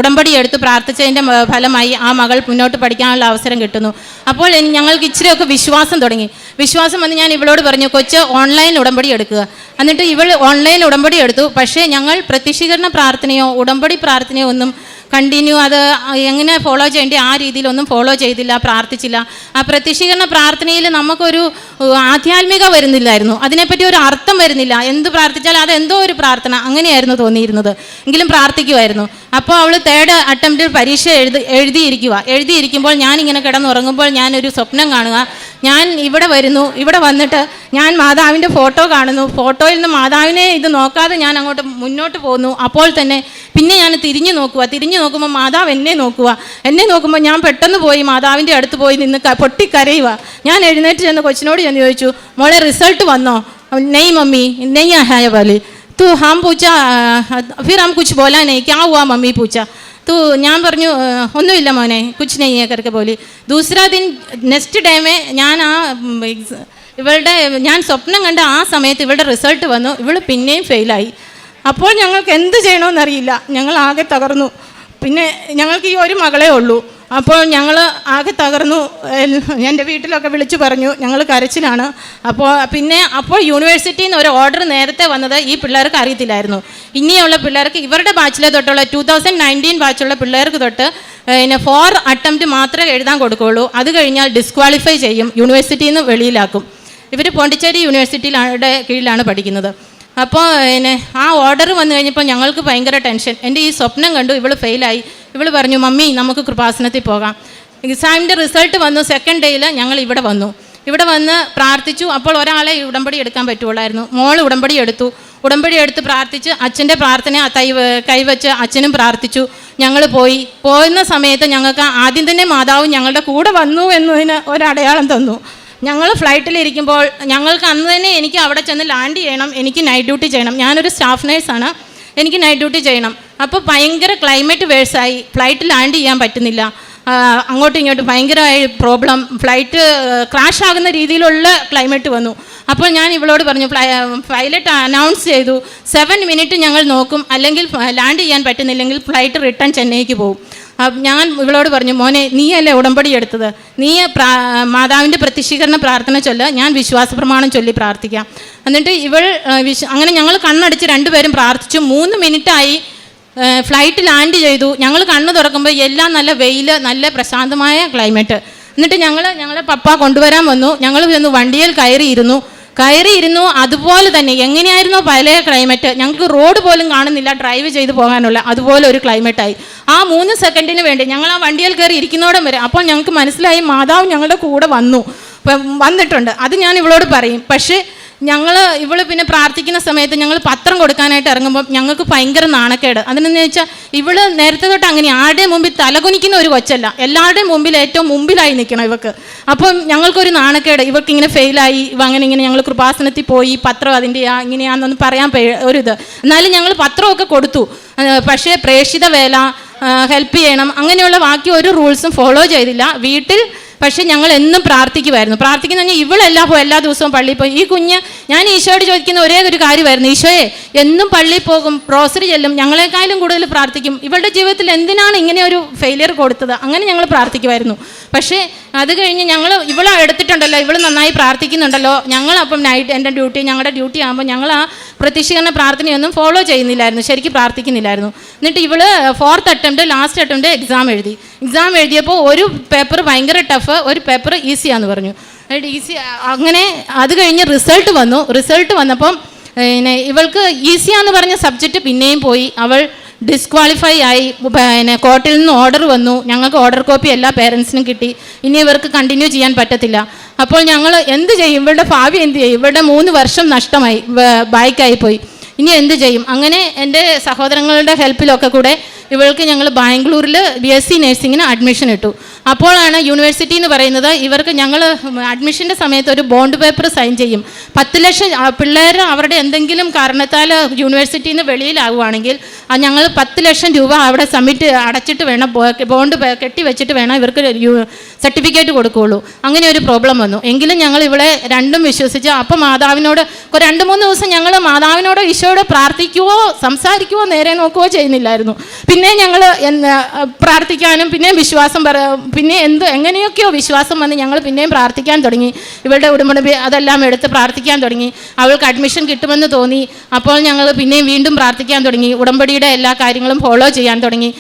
ഉടമ്പടി എടുത്ത് പ്രാർത്ഥിച്ചതിൻ്റെ ഫലമായി ആ മകൾ മുന്നോട്ട് പഠിക്കാനുള്ള അവസരം കിട്ടുന്നു. അപ്പോൾ ഞങ്ങൾക്ക് ഇച്ചിരിയൊക്കെ വിശ്വാസം തുടങ്ങി. വിശ്വാസം വന്ന് ഞാൻ ഇവളോട് പറഞ്ഞു, കൊച്ച് ഓൺലൈൻ ഉടമ്പടി എടുക്കുക. എന്നിട്ട് ഇവൾ ഓൺലൈൻ ഉടമ്പടി എടുത്തു. പക്ഷേ ഞങ്ങൾ പ്രത്യക്ഷീകരണ പ്രാർത്ഥനയോ ഉടമ്പടി പ്രാർത്ഥനയോ ഒന്നും കണ്ടിന്യൂ അത് എങ്ങനെ ഫോളോ ചെയ്യേണ്ടി ആ രീതിയിലൊന്നും ഫോളോ ചെയ്തില്ല, പ്രാർത്ഥിച്ചില്ല. ആ പ്രത്യക്ഷീകരണ പ്രാർത്ഥനയിൽ നമുക്കൊരു ആധ്യാത്മിക വരുന്നില്ലായിരുന്നു, അതിനെപ്പറ്റി ഒരു അർത്ഥം വരുന്നില്ല. എന്ത് പ്രാർത്ഥിച്ചാലും അതെന്തോ ഒരു പ്രാർത്ഥന അങ്ങനെയായിരുന്നു തോന്നിയിരുന്നത്. എങ്കിലും പ്രാർത്ഥിക്കുമായിരുന്നു. അപ്പോൾ അവൾ 3rd അറ്റംപ്റ്റ് പരീക്ഷ എഴുതിയിരിക്കുമ്പോൾ ഞാനിങ്ങനെ കിടന്നുറങ്ങുമ്പോൾ ഞാനൊരു സ്വപ്നം കാണുക. ഞാൻ ഇവിടെ വരുന്നു, ഇവിടെ വന്നിട്ട് ഞാൻ മാതാവിൻ്റെ ഫോട്ടോ കാണുന്നു. ഫോട്ടോയിൽ നിന്ന് മാതാവിനെ ഇത് നോക്കാതെ ഞാൻ അങ്ങോട്ട് മുന്നോട്ട് പോകുന്നു. അപ്പോൾ തന്നെ പിന്നെ ഞാൻ തിരിഞ്ഞു നോക്കുമ്പോൾ മാതാവ് എന്നെ നോക്കുമ്പോൾ ഞാൻ പെട്ടെന്ന് പോയി മാതാവിൻ്റെ അടുത്ത് പോയി നിന്ന് പൊട്ടിക്കരയുക. ഞാൻ എഴുന്നേറ്റ് ചെന്ന് കൊച്ചിനോട് ചെന്ന് ചോദിച്ചു, മോളെ റിസൾട്ട് വന്നോ? നെയ് മമ്മി നെയ് ആയ പോലെ तू हम पूछा फिर हम कुछ बोला नहीं, क्या हुआ मम्मी पूछा तो ഞാൻ പറഞ്ഞു ഒന്നുമില്ല മോനെ കുച്ച് നെയ്യേ കരക്കെ പോലെ. ദൂസരാ ദിൻ നെക്സ്റ്റ് ഡേ ഞാൻ ഞാൻ സ്വപ്നം കണ്ട ആ സമയത്ത് ഇവളുടെ റിസൾട്ട് വന്നു. ഇവൾ പിന്നെയും ഫെയിലായി. അപ്പോൾ ഞങ്ങൾക്ക് എന്ത് ചെയ്യണമെന്നറിയില്ല, ഞങ്ങൾ ആകെ തകർന്നു. പിന്നെ ഞങ്ങൾക്ക് ഈ ഒരു മകളേ ഉള്ളൂ. അപ്പോൾ ഞങ്ങൾ ആകെ തകർന്നു. എൻ്റെ വീട്ടിലൊക്കെ വിളിച്ചു പറഞ്ഞു, ഞങ്ങൾ കരച്ചിലാണ്. അപ്പോൾ യൂണിവേഴ്സിറ്റിയിൽ നിന്ന് ഒരു ഓർഡർ നേരത്തെ വന്നത് ഈ പിള്ളേർക്ക് അറിയത്തില്ലായിരുന്നു. ഇനിയുള്ള പിള്ളേർക്ക് ഇവരുടെ ബാച്ചിലെ തൊട്ടുള്ള 2019 ബാച്ചുള്ള പിള്ളേർക്ക് തൊട്ട് 4 അറ്റംപ്റ്റ് മാത്രമേ എഴുതാൻ കൊടുക്കുകയുള്ളൂ. അത് കഴിഞ്ഞാൽ ഡിസ്ക്വാളിഫൈ ചെയ്യും, യൂണിവേഴ്സിറ്റിയിൽ നിന്ന് വെളിയിലാക്കും. ഇവർ പോണ്ടിച്ചേരി യൂണിവേഴ്സിറ്റിയുടെ കീഴിലാണ് പഠിക്കുന്നത്. അപ്പോൾ ആ ഓർഡർ വന്നു കഴിഞ്ഞപ്പോൾ ഞങ്ങൾക്ക് ഭയങ്കര ടെൻഷൻ. എൻ്റെ ഈ സ്വപ്നം കണ്ടു ഇവൾ ഫെയിലായി. ഇവൾ പറഞ്ഞു, മമ്മി നമുക്ക് കൃപാസനത്തിൽ പോകാം. എക്സാമിൻ്റെ റിസൾട്ട് വന്നു. 2nd ഡേയിൽ ഞങ്ങൾ ഇവിടെ വന്ന് പ്രാർത്ഥിച്ചു. അപ്പോൾ ഒരാളെ ഉടമ്പടി എടുക്കാൻ പറ്റുള്ളായിരുന്നു. മോൾ ഉടമ്പടി എടുത്ത് പ്രാർത്ഥിച്ച് അച്ഛൻ്റെ പ്രാർത്ഥന കൈവച്ച് അച്ഛനും പ്രാർത്ഥിച്ചു. ഞങ്ങൾ പോയിരുന്ന സമയത്ത് ഞങ്ങൾക്ക് ആദ്യം തന്നെ മാതാവ് ഞങ്ങളുടെ കൂടെ വന്നു എന്നതിന് ഒരടയാളം തന്നു. ഞങ്ങൾ ഫ്ലൈറ്റിലിരിക്കുമ്പോൾ ഞങ്ങൾക്ക് അന്ന് തന്നെ എനിക്ക് അവിടെ ചെന്ന് ലാൻഡ് ചെയ്യണം, എനിക്ക് നൈറ്റ് ഡ്യൂട്ടി ചെയ്യണം. ഞാനൊരു സ്റ്റാഫ് നേഴ്സാണ്, എനിക്ക് നൈറ്റ് ഡ്യൂട്ടി ചെയ്യണം. അപ്പോൾ ഭയങ്കര ക്ലൈമറ്റ് വേഴ്സായി, ഫ്ലൈറ്റ് ലാൻഡ് ചെയ്യാൻ പറ്റുന്നില്ല. അങ്ങോട്ടും ഇങ്ങോട്ടും ഭയങ്കരമായി പ്രോബ്ലം, ഫ്ലൈറ്റ് ക്രാഷ് ആകുന്ന രീതിയിലുള്ള ക്ലൈമറ്റ് വന്നു. അപ്പോൾ ഞാൻ ഇവളോട് പറഞ്ഞു, പൈലറ്റ് അനൗൺസ് ചെയ്തു 7 മിനിറ്റ് ഞങ്ങൾ നോക്കും, അല്ലെങ്കിൽ ലാൻഡ് ചെയ്യാൻ പറ്റുന്നില്ലെങ്കിൽ ഫ്ലൈറ്റ് റിട്ടേൺ ചെന്നൈക്ക് പോകും. ഞാൻ ഇവളോട് പറഞ്ഞു, മോനെ നീയല്ലേ ഉടമ്പടി എടുത്തത്, നീ മാതാവിൻ്റെ പ്രത്യക്ഷീകരണ പ്രാർത്ഥന ചൊല്ല, ഞാൻ വിശ്വാസ പ്രമാണം ചൊല്ലി പ്രാർത്ഥിക്കാം. എന്നിട്ട് അങ്ങനെ ഞങ്ങൾ കണ്ണടച്ച് 2 പേരും പ്രാർത്ഥിച്ചു. 3 മിനിറ്റായി ഫ്ലൈറ്റ് ലാൻഡ് ചെയ്തു. ഞങ്ങൾ കണ്ണ് തുറക്കുമ്പോൾ എല്ലാം നല്ല വെയിൽ, നല്ല പ്രശാന്തമായ ക്ലൈമറ്റ്. എന്നിട്ട് ഞങ്ങളെ പപ്പ കൊണ്ടുവരാൻ വന്നു. ഞങ്ങൾ ചെന്ന് വണ്ടിയിൽ കയറിയിരുന്നു. അതുപോലെ തന്നെ എങ്ങനെയായിരുന്നോ പഴയ ക്ലൈമറ്റ്, ഞങ്ങൾക്ക് റോഡ് പോലും കാണുന്നില്ല ഡ്രൈവ് ചെയ്ത് പോകാനുള്ള, അതുപോലെ ഒരു ക്ലൈമറ്റായി. ആ 3 സെക്കൻഡിന് വേണ്ടി ഞങ്ങൾ ആ വണ്ടിയിൽ കയറി ഇരിക്കുന്നോടം വരെ അപ്പോൾ ഞങ്ങൾക്ക് മനസ്സിലായി മാതാവ് ഞങ്ങളുടെ കൂടെ വന്നിട്ടുണ്ട്. അത് ഞാൻ ഇവളോട് പറയും. പക്ഷേ ഇവള് പിന്നെ പ്രാർത്ഥിക്കുന്ന സമയത്ത് ഞങ്ങൾ പത്രം കൊടുക്കാനായിട്ട് ഇറങ്ങുമ്പോൾ ഞങ്ങൾക്ക് ഭയങ്കര നാണക്കേട്. അതെന്ന് വെച്ചാൽ ഇവള് നേരത്തെ തൊട്ട് അങ്ങനെ ആരുടെയും മുമ്പിൽ തലകുനിക്കുന്ന ഒരു കൊച്ചല്ല, എല്ലാവരുടെയും മുമ്പിൽ ഏറ്റവും മുമ്പിലായി നിൽക്കണം ഇവക്ക്. അപ്പം ഞങ്ങൾക്കൊരു നാണക്കേട്, ഇവർക്ക് ഇങ്ങനെ ഫെയിലായി, അങ്ങനെ ഞങ്ങൾ കൃപാസനത്തിൽ പോയി പത്രം അതിൻ്റെ ഇങ്ങനെയാണെന്നൊന്ന് പറയാൻ ഒരിത്. എന്നാലും ഞങ്ങൾ പത്രമൊക്കെ കൊടുത്തു. പക്ഷേ പ്രേക്ഷിത വേല, ഹെൽപ്പ് ചെയ്യണം, അങ്ങനെയുള്ള ബാക്കി ഒരു റൂൾസും ഫോളോ ചെയ്തില്ല വീട്ടിൽ. പക്ഷേ ഞങ്ങൾ എന്നും പ്രാർത്ഥിക്കുമായിരുന്നു. പ്രാർത്ഥിക്കുന്ന പറഞ്ഞാൽ എല്ലാ ദിവസവും പള്ളിയിൽ പോയി. ഈ കുഞ്ഞ് ഞാൻ ഈശോയോട് ചോദിക്കുന്ന ഒരേ ഒരു കാര്യമായിരുന്നു, ഈശോയെ എന്നും പള്ളിയിൽ പോകും, റോസറി ചെല്ലും, ഞങ്ങളെക്കാളും കൂടുതൽ പ്രാർത്ഥിക്കും, ഇവളുടെ ജീവിതത്തിൽ എന്തിനാണ് ഇങ്ങനെ ഒരു ഫെയിലിയർ കൊടുത്തത്, അങ്ങനെ ഞങ്ങൾ പ്രാർത്ഥിക്കുമായിരുന്നു. പക്ഷേ അത് കഴിഞ്ഞ് ഇവളെ എടുത്തിട്ടുണ്ടല്ലോ, ഇവൾ നന്നായി പ്രാർത്ഥിക്കുന്നുണ്ടല്ലോ, ഞങ്ങളപ്പം ഞങ്ങളുടെ ഡ്യൂട്ടി ആകുമ്പോൾ ഞങ്ങൾ ആ പ്രത്യക്ഷീകരണ പ്രാർത്ഥനയൊന്നും ഫോളോ ചെയ്യുന്നില്ലായിരുന്നു, ശരിക്കും പ്രാർത്ഥിക്കുന്നില്ലായിരുന്നു. എന്നിട്ട് ഇവള് 4th attempt last attempt exam എഴുതിയപ്പോൾ ഒരു പേപ്പർ ഭയങ്കര ടഫ്, ഒരു പേപ്പർ ഈസിയാന്ന് പറഞ്ഞു. അങ്ങനെ അത് കഴിഞ്ഞ് റിസൾട്ട് വന്നപ്പം ഇവൾക്ക് ഈസിയാന്ന് പറഞ്ഞ സബ്ജക്റ്റ് പിന്നെയും പോയി. അവൾ ഡിസ്ക്വാളിഫൈ ആയി. കോർട്ടിൽ നിന്ന് ഓർഡർ വന്നു. ഞങ്ങൾക്ക് ഓർഡർ കോപ്പി എല്ലാ പേരൻസിനും കിട്ടി. ഇനി ഇവർക്ക് കണ്ടിന്യൂ ചെയ്യാൻ പറ്റത്തില്ല. അപ്പോൾ ഞങ്ങൾ എന്ത് ചെയ്യും, ഇവളുടെ ഭാവി എന്ത് ചെയ്യും? ഇവളുടെ 3 വർഷം നഷ്ടമായി, ബാക്കായി പോയി. ഇനി എന്ത് ചെയ്യും? അങ്ങനെ എൻ്റെ സഹോദരങ്ങളുടെ ഹെൽപ്പിലൊക്കെ കൂടെ ഇവൾക്ക് ഞങ്ങൾ ബാംഗ്ലൂരിൽ BSc നഴ്സിങ്ങിന് അഡ്മിഷൻ ഇട്ടു. അപ്പോഴാണ് യൂണിവേഴ്സിറ്റി എന്ന് പറയുന്നത് ഇവർക്ക് ഞങ്ങൾ അഡ്മിഷൻ്റെ സമയത്ത് ഒരു ബോണ്ട് പേപ്പർ സൈൻ ചെയ്യും. 10 ലക്ഷം പിള്ളേർ അവരുടെ എന്തെങ്കിലും കാരണത്താൽ യൂണിവേഴ്സിറ്റിയിൽ നിന്ന് വെളിയിലാവുകയാണെങ്കിൽ ഞങ്ങൾ 10 ലക്ഷം രൂപ അവിടെ അടച്ചിട്ട് വേണം, ബോണ്ട് കെട്ടി വെച്ചിട്ട് വേണം ഇവർക്ക് സർട്ടിഫിക്കറ്റ് കൊടുക്കുകയുള്ളൂ. അങ്ങനെ ഒരു പ്രോബ്ലം വന്നു. എങ്കിലും ഞങ്ങൾ ഇവിടെ രണ്ടും വിശ്വസിച്ച് അപ്പം മാതാവിനോട് 2-3 ദിവസം ഞങ്ങൾ മാതാവിനോട് ഈശോയോട് പ്രാർത്ഥിക്കുകയോ സംസാരിക്കുകയോ നേരെ നോക്കുകയോ ചെയ്യുന്നില്ലായിരുന്നു. പിന്നെ ഞങ്ങൾ പ്രാർത്ഥിക്കാനും പിന്നെ വിശ്വാസം പിന്നെ എങ്ങനെയൊക്കെയോ വിശ്വാസം വന്ന് ഞങ്ങൾ പിന്നെയും പ്രാർത്ഥിക്കാൻ തുടങ്ങി. ഇവളുടെ ഉടമ്പടി അതെല്ലാം എടുത്ത് പ്രാർത്ഥിക്കാൻ തുടങ്ങി. അവൾക്ക് അഡ്മിഷൻ കിട്ടുമെന്ന് തോന്നി. അപ്പോൾ ഞങ്ങൾ പിന്നെയും വീണ്ടും പ്രാർത്ഥിക്കാൻ തുടങ്ങി. ഉടമ്പടിയുടെ എല്ലാ കാര്യങ്ങളും ഫോളോ ചെയ്യാൻ തുടങ്ങി.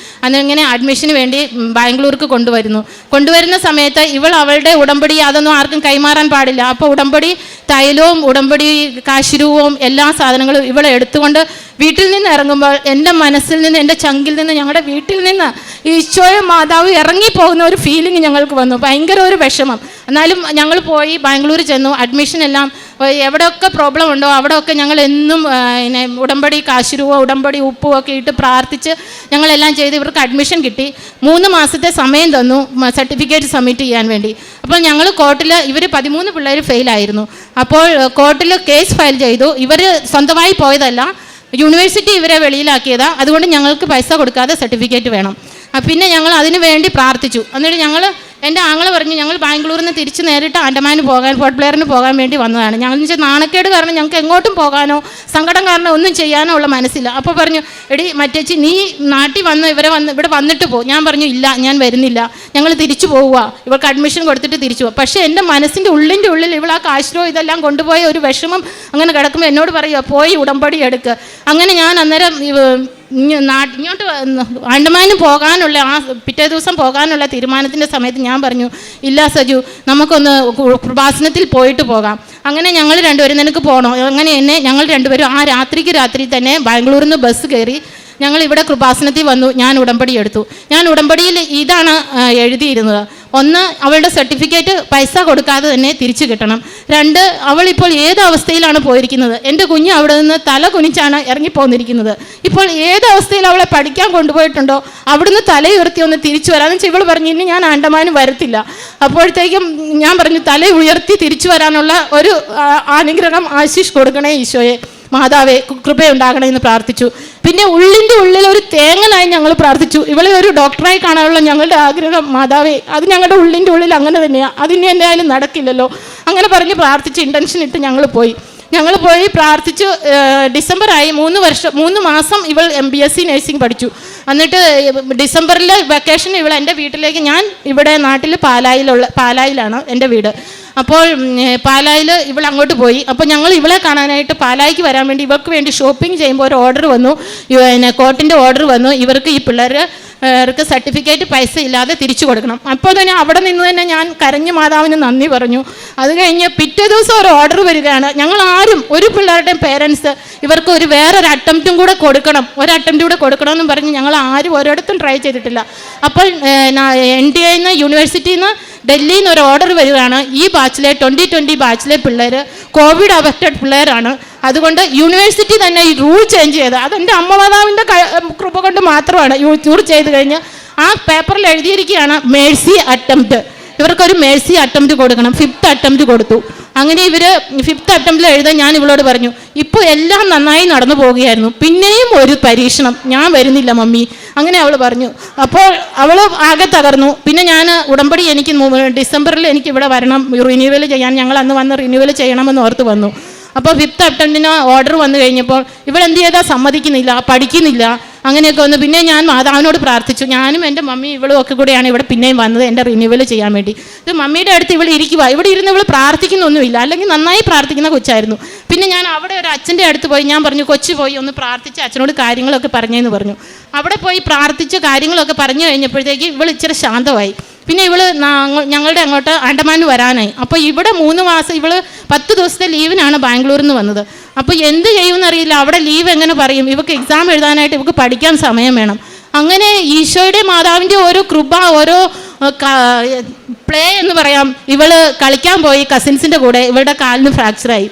അങ്ങനെ അഡ്മിഷന് വേണ്ടി ബാംഗ്ലൂർക്ക് കൊണ്ടുവരുന്ന സമയത്ത് അവളുടെ ഉടമ്പടി അതൊന്നും ആർക്കും കൈമാറാൻ പാടില്ല. അപ്പോൾ ഉടമ്പടി തൈലവും ഉടമ്പടി കാശുരൂപവും എല്ലാ സാധനങ്ങളും ഇവളെ എടുത്തുകൊണ്ട് വീട്ടിൽ നിന്ന് ഇറങ്ങുമ്പോൾ എൻ്റെ മനസ്സിൽ നിന്ന്, എൻ്റെ ചങ്കിൽ നിന്ന്, ഞങ്ങളുടെ വീട്ടിൽ നിന്ന് ഈശോയും മാതാവ് ഇറങ്ങിപ്പോകുന്ന ഒരു ഫീലിംഗ് ഞങ്ങൾക്ക് വന്നു. ഭയങ്കര ഒരു വിഷമം. എന്നാലും ഞങ്ങൾ പോയി ബാംഗ്ലൂർ ചെന്നു. അഡ്മിഷൻ എല്ലാം എവിടെയൊക്കെ പ്രോബ്ലം ഉണ്ടോ അവിടെയൊക്കെ ഞങ്ങൾ എന്നും ഉടമ്പടി കാശുരൂപ ഉടമ്പടി ഉപ്പും ഒക്കെ ഇട്ട് പ്രാർത്ഥിച്ച് ഞങ്ങളെല്ലാം ചെയ്ത് ഇവർക്ക് അഡ്മിഷൻ കിട്ടി. 3 മാസത്തെ സമയം തന്നു സർട്ടിഫിക്കറ്റ് സബ്മിറ്റ് ചെയ്യാൻ വേണ്ടി. അപ്പോൾ ഞങ്ങൾ കോർട്ടിൽ ഇവർ 13 പിള്ളേർ ഫെയിലായിരുന്നു. അപ്പോൾ കോർട്ടിൽ കേസ് ഫയൽ ചെയ്തു. ഇവർ സ്വന്തമായി പോയതല്ല, യൂണിവേഴ്സിറ്റി ഇവരെ വെളിയിലാക്കിയതാണ്. അതുകൊണ്ട് ഞങ്ങൾക്ക് പൈസ കൊടുക്കാതെ സർട്ടിഫിക്കറ്റ് വേണം. പിന്നെ ഞങ്ങൾ അതിന് വേണ്ടി പ്രാർത്ഥിച്ചു. എന്നിട്ട് എൻ്റെ ആങ്ങളെ പറഞ്ഞു ഞങ്ങൾ ബാംഗ്ലൂരിൽ നിന്ന് തിരിച്ച് നേരിട്ട് ആൻഡമാന് പോർട്ട് ബ്ലെയറിന് പോകാൻ വേണ്ടി വന്നതാണ്. ഞങ്ങളെന്ന് വെച്ചാൽ നാണക്കേട് കാരണം ഞങ്ങൾക്ക് എങ്ങോട്ടും പോകാനോ സങ്കടം കാരണം ഒന്നും ചെയ്യാനോ ഉള്ള മനസ്സില്ല. അപ്പോൾ പറഞ്ഞു, എടി മറ്റേച്ചി നീ നാട്ടിൽ ഇവിടെ വന്നിട്ട് പോ. ഞാൻ പറഞ്ഞു ഇല്ല, ഞാൻ വരുന്നില്ല, ഞങ്ങൾ തിരിച്ചു പോവുക, ഇവർക്ക് അഡ്മിഷൻ കൊടുത്തിട്ട് തിരിച്ചു പോവുക. പക്ഷേ എൻ്റെ മനസ്സിൻ്റെ ഉള്ളിൽ ഇവൾ ആ കാശിരോ ഇതെല്ലാം കൊണ്ടുപോയ ഒരു വിഷമം അങ്ങനെ കിടക്കുമ്പോൾ എന്നോട് പറയുക പോയി ഉടമ്പടി എടുക്കുക. അങ്ങനെ ഞാൻ അന്നേരം ഇങ്ങോട്ട് ആൻഡമാന് പോകാനുള്ള പിറ്റേ ദിവസം പോകാനുള്ള തീരുമാനത്തിൻ്റെ സമയത്ത് ഞാൻ പറഞ്ഞു ഇല്ല സജു, നമുക്കൊന്ന് കൃപാസനത്തിൽ പോയിട്ട് പോകാം. അങ്ങനെ ഞങ്ങൾ രണ്ടുപേരും നിനക്ക് പോകണോ? അങ്ങനെ ഞങ്ങൾ രണ്ടുപേരും ആ രാത്രി തന്നെ ബാംഗ്ലൂരിൽ നിന്ന് ബസ് കയറി ഞങ്ങൾ ഇവിടെ കൃപാസനത്തിൽ വന്നു. ഞാൻ ഉടമ്പടി എടുത്തു. ഞാൻ ഉടമ്പടിയിൽ ഇതാണ് എഴുതിയിരുന്നത്. 1, അവളുടെ സർട്ടിഫിക്കറ്റ് പൈസ കൊടുക്കാതെ തന്നെ തിരിച്ചു കിട്ടണം. 2, അവളിപ്പോൾ ഏത് അവസ്ഥയിലാണ് പോയിരിക്കുന്നത്? എൻ്റെ കുഞ്ഞ് അവിടെ നിന്ന് തല കുനിച്ചാണ് ഇറങ്ങിപ്പോന്നിരിക്കുന്നത്. ഇപ്പോൾ ഏത് അവസ്ഥയിൽ അവളെ പഠിക്കാൻ കൊണ്ടുപോയിട്ടുണ്ടോ അവിടുന്ന് തലയുയർത്തി ഒന്ന് തിരിച്ചു വരാമെന്ന് വെച്ചാൽ ഇവൾ പറഞ്ഞു ഇനി ഞാൻ ആൻഡമാന് വരത്തില്ല. അപ്പോഴത്തേക്കും ഞാൻ പറഞ്ഞു തല ഉയർത്തി തിരിച്ചു വരാനുള്ള ഒരു അനുഗ്രഹം ആശീഷ് കൊടുക്കണേ ഈശോയെ, മാതാവേ കൃപയുണ്ടാകണേ എന്ന് പ്രാർത്ഥിച്ചു. പിന്നെ ഉള്ളിൻ്റെ ഉള്ളിൽ ഒരു തേങ്ങനായി ഞങ്ങൾ പ്രാർത്ഥിച്ചു. ഇവളെ ഒരു ഡോക്ടറായി കാണാനുള്ള ഞങ്ങളുടെ ആഗ്രഹം മാതാവേ, അത് ഞങ്ങളുടെ ഉള്ളിൻ്റെ ഉള്ളിൽ അങ്ങനെ തന്നെയാണ്, അതിന് എന്തായാലും നടക്കില്ലല്ലോ. അങ്ങനെ പറഞ്ഞ് പ്രാർത്ഥിച്ച് ഇൻറ്റൻഷൻ ഇട്ട് ഞങ്ങൾ പോയി പ്രാർത്ഥിച്ചു. ഡിസംബറായി 3 മാസം ഇവൾ BSc നഴ്സിംഗ് പഠിച്ചു. എന്നിട്ട് ഡിസംബറിൽ വെക്കേഷൻ ഇവൾ എൻ്റെ വീട്ടിലേക്ക്, ഞാൻ ഇവിടെ നാട്ടിൽ പാലായിലാണ് എൻ്റെ വീട്. അപ്പോൾ പാലായിൽ ഇവൾ അങ്ങോട്ട് പോയി. അപ്പോൾ ഞങ്ങൾ ഇവളെ കാണാനായിട്ട് പാലായിക്ക് വരാൻ വേണ്ടി ഇവർക്ക് വേണ്ടി ഷോപ്പിംഗ് ചെയ്യുമ്പോൾ ഒരു ഓർഡർ വന്നു, കോർട്ടിൻ്റെ ഓർഡർ വന്നു, ഇവർക്ക് ഈ പിള്ളേർക്ക് സർട്ടിഫിക്കറ്റ് പൈസ ഇല്ലാതെ തിരിച്ചു കൊടുക്കണം. അപ്പോൾ തന്നെ അവിടെ നിന്ന് തന്നെ ഞാൻ കരഞ്ഞു മാതാവിന് നന്ദി പറഞ്ഞു. അത് കഴിഞ്ഞ് പിറ്റേ ദിവസം ഒരു ഓർഡർ വരികയാണ്. ഞങ്ങൾ ആരും ഒരു പിള്ളേരുടെയും പേരൻസ് ഇവർക്ക് വേറൊരു അറ്റംപ്റ്റും കൂടെ കൊടുക്കണം, എന്ന് പറഞ്ഞ് ഞങ്ങൾ ആരും ഒരിടത്തും ട്രൈ ചെയ്തിട്ടില്ല. അപ്പോൾ NDA യൂണിവേഴ്സിറ്റിയിൽ നിന്ന് ഡൽഹിയിൽ നിന്ന് ഒരു ഓർഡർ വരികയാണ്. ഈ ബാച്ചിലെ 2020 ബാച്ചിലെ പിള്ളേർ കോവിഡ് അഫക്റ്റഡ് പിള്ളേരാണ്. അതുകൊണ്ട് യൂണിവേഴ്സിറ്റി തന്നെ ഈ റൂൾ ചേഞ്ച് ചെയ്ത്, അതെൻ്റെ അമ്മ മാതാവിൻ്റെ കൃപ കൊണ്ട് മാത്രമാണ്. റൂൾ ചെയ്ത് കഴിഞ്ഞ് ആ പേപ്പറിൽ എഴുതിയിരിക്കുകയാണ് മേഴ്സി അറ്റംപ്റ്റ്. ഇവർക്കൊരു മേഴ്സി അറ്റംപ്റ്റ് കൊടുക്കണം. 5th അറ്റംപ്റ്റ് കൊടുത്തു. അങ്ങനെ ഇവർ 5th അറ്റംപ്റ്റിൽ എഴുതാൻ ഞാൻ ഇവളോട് പറഞ്ഞു ഇപ്പോൾ എല്ലാം നന്നായി നടന്നു പോവുകയായിരുന്നു, പിന്നെയും ഒരു പരീക്ഷണം, ഞാൻ വരുന്നില്ല മമ്മി, അങ്ങനെ അവൾ പറഞ്ഞു. അപ്പോൾ അവൾ ആകെ തകർന്നു. പിന്നെ ഞാൻ ഉടമ്പടി എനിക്ക് ഡിസംബറിൽ എനിക്ക് ഇവിടെ വരണം റിന്യൂവൽ ചെയ്യാൻ, ഞങ്ങൾ അന്ന് വന്ന് റിന്യൂവൽ ചെയ്യണമെന്ന് ഓർത്ത് വന്നു. അപ്പോൾ 5th അറ്റംപ്റ്റിന് ഓർഡർ വന്നു കഴിഞ്ഞപ്പോൾ ഇവൾ എന്ത് ചെയ്താൽ സമ്മതിക്കുന്നില്ല, പഠിക്കുന്നില്ല, അങ്ങനെയൊക്കെ വന്നു. പിന്നെ ഞാൻ മാതാവിനോട് പ്രാർത്ഥിച്ചു. ഞാനും എൻ്റെ മമ്മി ഇവളും ഒക്കെ കൂടെയാണ് ഇവിടെ പിന്നെയും വന്നത് എൻ്റെ റിന്യൂവൽ ചെയ്യാൻ വേണ്ടി. ഇത് മമ്മിയുടെ അടുത്ത് ഇവൾ ഇരിക്കുക, ഇവിടെ ഇരുന്ന് ഇവൾ പ്രാർത്ഥിക്കുന്നൊന്നുമില്ല, അല്ലെങ്കിൽ നന്നായി പ്രാർത്ഥിക്കുന്ന കൊച്ചായിരുന്നു. പിന്നെ ഞാൻ അവിടെ ഒരു അച്ഛൻ്റെ അടുത്ത് പോയി, ഞാൻ പറഞ്ഞു കൊച്ചു പോയി ഒന്ന് പ്രാർത്ഥിച്ച് അച്ഛനോട് കാര്യങ്ങളൊക്കെ പറഞ്ഞെന്ന് പറഞ്ഞു. അവിടെ പോയി പ്രാർത്ഥിച്ച് കാര്യങ്ങളൊക്കെ പറഞ്ഞു കഴിഞ്ഞപ്പോഴത്തേക്ക് ഇവൾ ഇച്ചിരി ശാന്തമായി. പിന്നെ ഇവൾ ഞങ്ങളുടെ അങ്ങോട്ട് ആൻഡമാൻ വരാനായി. അപ്പോൾ ഇവിടെ 3 മാസം ഇവൾ 10 ദിവസത്തെ ലീവിനാണ് ബാംഗ്ലൂരിൽ നിന്ന് വന്നത്. അപ്പോൾ എന്ത് ചെയ്യുമെന്നറിയില്ല, അവിടെ ലീവ് എങ്ങനെ പറയും, ഇവൾക്ക് എക്സാം എഴുതാനായിട്ട് ഇവൾക്ക് പഠിക്കാൻ സമയം വേണം. അങ്ങനെ ഈശോയുടെ മാതാവിൻ്റെ ഓരോ കൃപ, ഓരോ പ്ലേ എന്ന് പറയാം. ഇവൾ കളിക്കാൻ പോയി കസിൻസിൻ്റെ കൂടെ, ഇവളുടെ കാലിന് ഫ്രാക്ചറായി.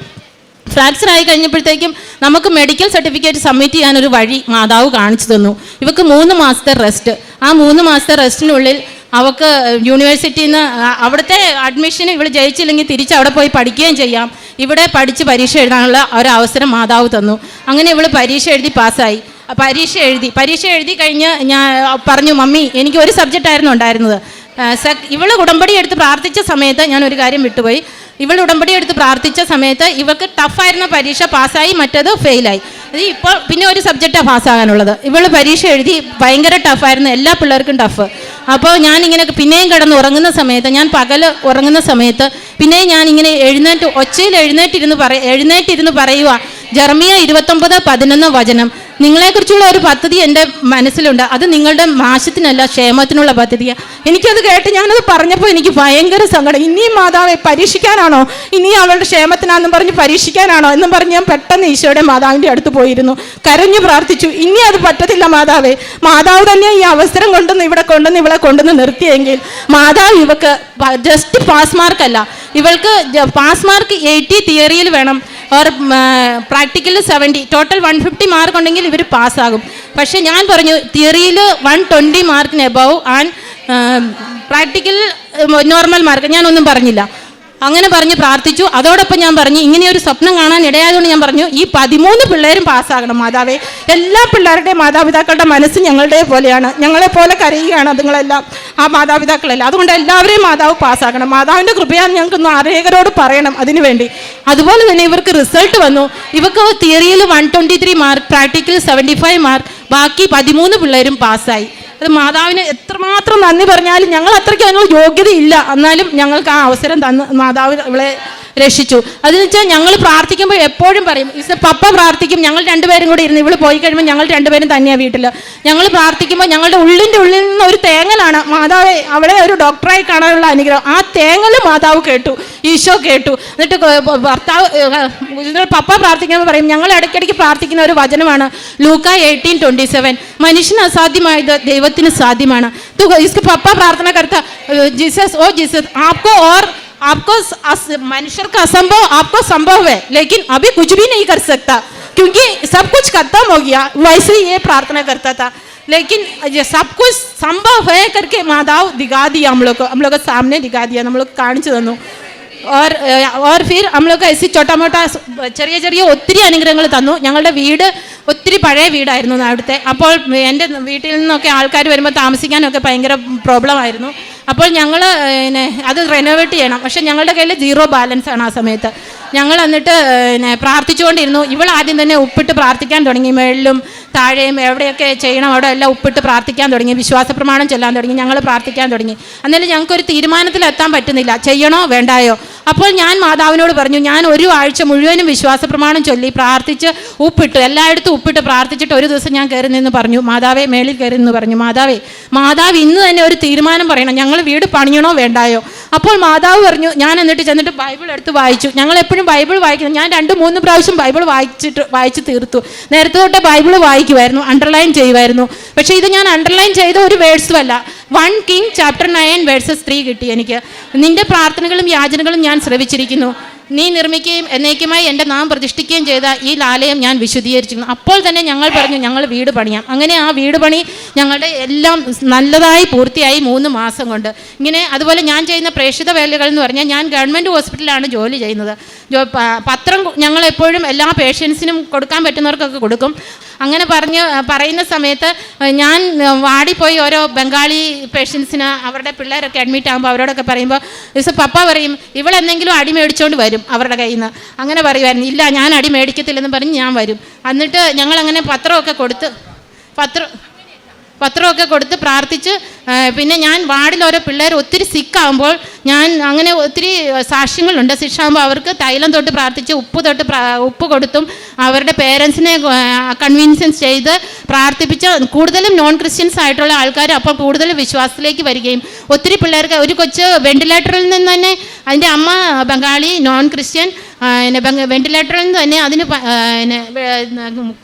ഫ്രാക്ചർ ആയി കഴിഞ്ഞപ്പോഴത്തേക്കും നമുക്ക് മെഡിക്കൽ സർട്ടിഫിക്കറ്റ് സബ്മിറ്റ് ചെയ്യാനൊരു വഴി മാതാവ് കാണിച്ചു തന്നു. ഇവക്ക് 3 മാസത്തെ റെസ്റ്റ്. ആ 3 മാസത്തെ റെസ്റ്റിനുള്ളിൽ അവൾക്ക് യൂണിവേഴ്സിറ്റിയിൽ നിന്ന് അവിടുത്തെ അഡ്മിഷന് ഇവൾ ജയിച്ചില്ലെങ്കിൽ തിരിച്ച് അവിടെ പോയി പഠിക്കുകയും ചെയ്യാം. ഇവിടെ പഠിച്ച് പരീക്ഷ എഴുതാനുള്ള ഒരവസരം മാതാവ് തന്നു. അങ്ങനെ ഇവൾ പരീക്ഷ എഴുതി പാസ്സായി. പരീക്ഷ എഴുതി കഴിഞ്ഞ് ഞാൻ പറഞ്ഞു, മമ്മി എനിക്ക് ഒരു സബ്ജക്റ്റായിരുന്നു ഉണ്ടായിരുന്നത്. ഇവൾ ഉടമ്പടി എടുത്ത് പ്രാർത്ഥിച്ച സമയത്ത് ഞാൻ ഒരു കാര്യം വിട്ടുപോയി. ഇവൾ ഉടമ്പടി എടുത്ത് പ്രാർത്ഥിച്ച സമയത്ത് ഇവൾക്ക് ടഫായിരുന്ന പരീക്ഷ പാസ്സായി, മറ്റത് ഫെയിലായി. ഇപ്പോൾ പിന്നെ ഒരു സബ്ജക്റ്റാണ് പാസ്സാകാനുള്ളത്. ഇവൾ പരീക്ഷ എഴുതി ഭയങ്കര ടഫായിരുന്നു, എല്ലാ പിള്ളേർക്കും ടഫ്. അപ്പോൾ ഞാനിങ്ങനെ പിന്നെയും കിടന്ന് ഉറങ്ങുന്ന സമയത്ത്, ഞാൻ പകൽ ഉറങ്ങുന്ന സമയത്ത് പിന്നെയും ഞാനിങ്ങനെ ഒച്ചയിൽ എഴുന്നേറ്റിരുന്ന് പറയുക, ജെറമിയ 29:11 വചനം, നിങ്ങളെക്കുറിച്ചുള്ള ഒരു പദ്ധതി എൻ്റെ മനസ്സിലുണ്ട്, അത് നിങ്ങളുടെ നാശത്തിനല്ല ക്ഷേമത്തിനുള്ള പദ്ധതിയാണ്. എനിക്കത് കേട്ട് ഞാനത് പറഞ്ഞപ്പോൾ എനിക്ക് ഭയങ്കര സങ്കടം. ഇനിയും മാതാവെ പരീക്ഷിക്കാനാണോ, ഇനി അവളുടെ ക്ഷേമത്തിനാണെന്നും പറഞ്ഞ് പരീക്ഷിക്കാനാണോ എന്നും പറഞ്ഞ് ഞാൻ പെട്ടെന്ന് ഈശോയുടെ മാതാവിൻ്റെ അടുത്ത് പോയിരുന്നു, കരഞ്ഞു പ്രാർത്ഥിച്ചു. ഇനി അത് പറ്റത്തില്ല മാതാവേ, മാതാവ് തന്നെ ഈ അവസരം ഇവളെ കൊണ്ടുവന്ന് നിർത്തിയെങ്കിൽ, മാതാവ് ഇവക്ക് ജസ്റ്റ് പാസ് മാർക്കല്ല, ഇവൾക്ക് പാസ് മാർക്ക് 80 തിയറിയിൽ വേണം, ഓർ പ്രാക്ടിക്കലിൽ 70, ടോട്ടൽ 150 മാർക്ക് ഉണ്ടെങ്കിൽ ഇവർ പാസ്സാകും. പക്ഷേ ഞാൻ പറഞ്ഞു തിയറിയിൽ 120 മാർക്കിന് above and practical normal mark, ഞാനൊന്നും പറഞ്ഞില്ല. അങ്ങനെ പറഞ്ഞ് പ്രാർത്ഥിച്ചു. അതോടൊപ്പം ഞാൻ പറഞ്ഞു, ഇങ്ങനെ ഒരു സ്വപ്നം കാണാൻ ഇടയായതുകൊണ്ട് ഞാൻ പറഞ്ഞു, ഈ 13 പിള്ളേരും പാസ്സാകണം മാതാവേ. എല്ലാ പിള്ളേരുടെയും മാതാപിതാക്കളുടെ മനസ്സ് ഞങ്ങളുടെ പോലെയാണ്, ഞങ്ങളെപ്പോലെ കരയുകയാണ് അതുങ്ങളെല്ലാം, ആ മാതാപിതാക്കളെല്ലാം. അതുകൊണ്ട് എല്ലാവരെയും മാതാവ് പാസ്സാക്കണം. മാതാവിൻ്റെ കൃപയാന്ന് ഞങ്ങൾക്കൊന്ന് അനേകരോട് പറയണം അതിനു വേണ്ടി. അതുപോലെ തന്നെ ഇവർക്ക് റിസൾട്ട് വന്നു. ഇവർക്ക് തിയറിയിൽ 123 മാർക്ക്, പ്രാക്ടിക്കൽ 75 മാർക്ക്, ബാക്കി 13 പിള്ളേരും പാസ്സായി. അത് മാതാവിന് എത്രമാത്രം നന്ദി പറഞ്ഞാലും ഞങ്ങൾ അത്രയ്ക്ക് അതിനുള്ള യോഗ്യതയില്ല, എന്നാലും ഞങ്ങൾക്ക് ആ അവസരം തന്ന് മാതാവ് ഇവളെ രക്ഷിച്ചു. അതെന്ന് വെച്ചാൽ ഞങ്ങൾ പ്രാർത്ഥിക്കുമ്പോൾ എപ്പോഴും പറയും, പപ്പ പ്രാർത്ഥിക്കും, ഞങ്ങൾ രണ്ടുപേരും കൂടി ഇരുന്ന്, ഇവള് പോയി കഴിയുമ്പോൾ ഞങ്ങൾ രണ്ടുപേരും തന്നെയാണ് വീട്ടിൽ. ഞങ്ങൾ പ്രാർത്ഥിക്കുമ്പോൾ ഞങ്ങളുടെ ഉള്ളിൽ നിന്ന് ഒരു തേങ്ങലാണ്, മാതാവെ അവളെ ഒരു ഡോക്ടറായി കാണാനുള്ള അനുഗ്രഹം. ആ തേങ്ങൽ മാതാവ് കേട്ടു, ഈശോ കേട്ടു. എന്നിട്ട് പപ്പ പ്രാർത്ഥിക്കുമ്പോൾ പറയും, ഞങ്ങൾ ഇടയ്ക്കിടയ്ക്ക് പ്രാർത്ഥിക്കുന്ന ഒരു വചനമാണ് ലൂക്ക 18:27, മനുഷ്യന് അസാധ്യമായത് ദൈവത്തിന് സാധ്യമാണ്. പപ്പ പ്രാർത്ഥന करता जीसस ओ जीसस आपको मनुष्य का असंभव आपको संभव है, लेकिन अभी कुछ भी नहीं कर सकता क्योंकि सब कुछ खत्म हो गया. वैसे ही ये प्रार्थना करता था, लेकिन ये सब कुछ संभव है करके माताव दिखा दिया, हम लोग को सामने दिखा दिया, हम लोग കാണിച്ചു തന്നു. और फिर हम लोग ऐसी छोटा मोटा ചെറിയ ഒത്തിരി അനുഗ്രഹങ്ങൾ തന്നു. ഞങ്ങളുടെ വീട് ഒത്തിരി പഴയ വീടായിരുന്നു അവിടുത്തെ. അപ്പോൾ എൻ്റെ വീട്ടിൽ നിന്നൊക്കെ ആൾക്കാർ വരുമ്പോൾ താമസിക്കാനൊക്കെ ഭയങ്കര പ്രോബ്ലം ആയിരുന്നു. അപ്പോൾ ഞങ്ങൾ അത് റെനോവേറ്റ് ചെയ്യണം. പക്ഷേ ഞങ്ങളുടെ കയ്യിൽ 0 ബാലൻസ് ആണ് ആ സമയത്ത്. ഞങ്ങൾ എന്നിട്ട് പ്രാർത്ഥിച്ചുകൊണ്ടിരുന്നു. ഇവൾ ആദ്യം തന്നെ ഉപ്പിട്ട് പ്രാർത്ഥിക്കാൻ തുടങ്ങി, മേളിലും താഴെയും എവിടെയൊക്കെ ചെയ്യണം അവിടെ എല്ലാം ഉപ്പിട്ട് പ്രാർത്ഥിക്കാൻ തുടങ്ങി, വിശ്വാസ പ്രമാണം ചൊല്ലാൻ തുടങ്ങി, ഞങ്ങൾ പ്രാർത്ഥിക്കാൻ തുടങ്ങി. എന്നാലും ഞങ്ങൾക്കൊരു തീരുമാനത്തിലെത്താൻ പറ്റുന്നില്ല, ചെയ്യണോ വേണ്ടായോ. അപ്പോൾ ഞാൻ മാതാവിനോട് പറഞ്ഞു, ഞാൻ ഒരു ആഴ്ച മുഴുവനും വിശ്വാസ പ്രമാണം ചൊല്ലി പ്രാർത്ഥിച്ച് ഉപ്പിട്ട് എല്ലായിടത്തും ഉപ്പിട്ട് പ്രാർത്ഥിച്ചിട്ട് ഒരു ദിവസം ഞാൻ കയറി നിന്ന് പറഞ്ഞു, മാതാവേ, മേളിൽ കയറി നിന്ന് പറഞ്ഞു, മാതാവ് ഇന്ന് തന്നെ ഒരു തീരുമാനം പറയണം, ഞങ്ങൾ വീട് പണിയണോ വേണ്ടായോ. അപ്പോൾ മാതാവ് പറഞ്ഞു, ഞാൻ എന്നിട്ട് ചെന്നിട്ട് ബൈബിൾ എടുത്ത് വായിച്ചു. ഞങ്ങൾ എപ്പോഴും ബൈബിൾ വായിക്കുന്നത്, ഞാൻ 2-3 പ്രാവശ്യം ബൈബിൾ വായിച്ച് തീർത്തു. നേരത്തെ തൊട്ട് ബൈബിൾ വായിക്കുമായിരുന്നു, അണ്ടർലൈൻ ചെയ്യുമായിരുന്നു. പക്ഷേ ഇത് ഞാൻ അണ്ടർലൈൻ ചെയ്ത ഒരു വേഴ്സും അല്ല, 1 Kings chapter 9 verses 3 കിട്ടി എനിക്ക്. നിന്റെ പ്രാർത്ഥനകളും യാചനകളും ഞാൻ ശ്രവിച്ചിരിക്കുന്നു, നീ നിർമ്മിക്കുകയും എന്നേക്കുമായി എൻ്റെ നാം പ്രതിഷ്ഠിക്കുകയും ചെയ്ത ഈ ആലയം ഞാൻ വിശുദ്ധീകരിച്ചിരുന്നു. അപ്പോൾ തന്നെ ഞങ്ങൾ പറഞ്ഞു, ഞങ്ങൾ വീട് പണിയാം. അങ്ങനെ ആ വീട് പണി ഞങ്ങളുടെ എല്ലാം നല്ലതായി പൂർത്തിയായി 3 മാസം കൊണ്ട്. ഇങ്ങനെ അതുപോലെ ഞാൻ ചെയ്യുന്ന പ്രേക്ഷിത വേലകൾ എന്ന് പറഞ്ഞാൽ, ഞാൻ ഗവൺമെൻറ് ഹോസ്പിറ്റലിലാണ് ജോലി ചെയ്യുന്നത്. പത്രം ഞങ്ങളെപ്പോഴും എല്ലാ പേഷ്യൻസിനും കൊടുക്കാൻ പറ്റുന്നവർക്കൊക്കെ കൊടുക്കും. അങ്ങനെ പറയുന്ന സമയത്ത് ഞാൻ വാടിപ്പോയി ഓരോ ബംഗാളി പേഷ്യൻസിന് അവരുടെ പിള്ളേരൊക്കെ അഡ്മിറ്റ് ആകുമ്പോൾ അവരോടൊക്കെ പറയുമ്പോൾ പപ്പ പറയും, ഇവളെന്തെങ്കിലും അടി മേടിച്ചുകൊണ്ട് വരും അവരുടെ കയ്യിൽ നിന്ന്. അങ്ങനെ പറയുമായിരുന്നു, ഇല്ല ഞാൻ അടി മേടിക്കത്തില്ലെന്ന് പറഞ്ഞ് ഞാൻ വരും. എന്നിട്ട് ഞങ്ങളങ്ങനെ പത്രമൊക്കെ കൊടുത്ത് പ്രാർത്ഥിച്ച്, പിന്നെ ഞാൻ വാർഡിൽ ഓരോ പിള്ളേർ ഒത്തിരി സിക്കാകുമ്പോൾ ഞാൻ അങ്ങനെ ഒത്തിരി സാക്ഷ്യങ്ങളുണ്ട്. സിക്കാകുമ്പോൾ അവർക്ക് തൈലം തൊട്ട് പ്രാർത്ഥിച്ച് ഉപ്പ് കൊടുത്തും അവരുടെ പേരൻസിനെ കൺവിൻസൻസ് ചെയ്ത് പ്രാർത്ഥിപ്പിച്ച് കൂടുതലും നോൺ ക്രിസ്ത്യൻസ് ആയിട്ടുള്ള ആൾക്കാർ അപ്പോൾ കൂടുതൽ വിശ്വാസത്തിലേക്ക് വരികയും, ഒത്തിരി പിള്ളേർക്ക്, ഒരു കൊച്ച് വെന്റിലേറ്ററിൽ നിന്ന് തന്നെ അതിൻ്റെ അമ്മ ബംഗാളി നോൺ ക്രിസ്ത്യൻ വെന്റിലേറ്ററിൽ നിന്ന് തന്നെ അതിന്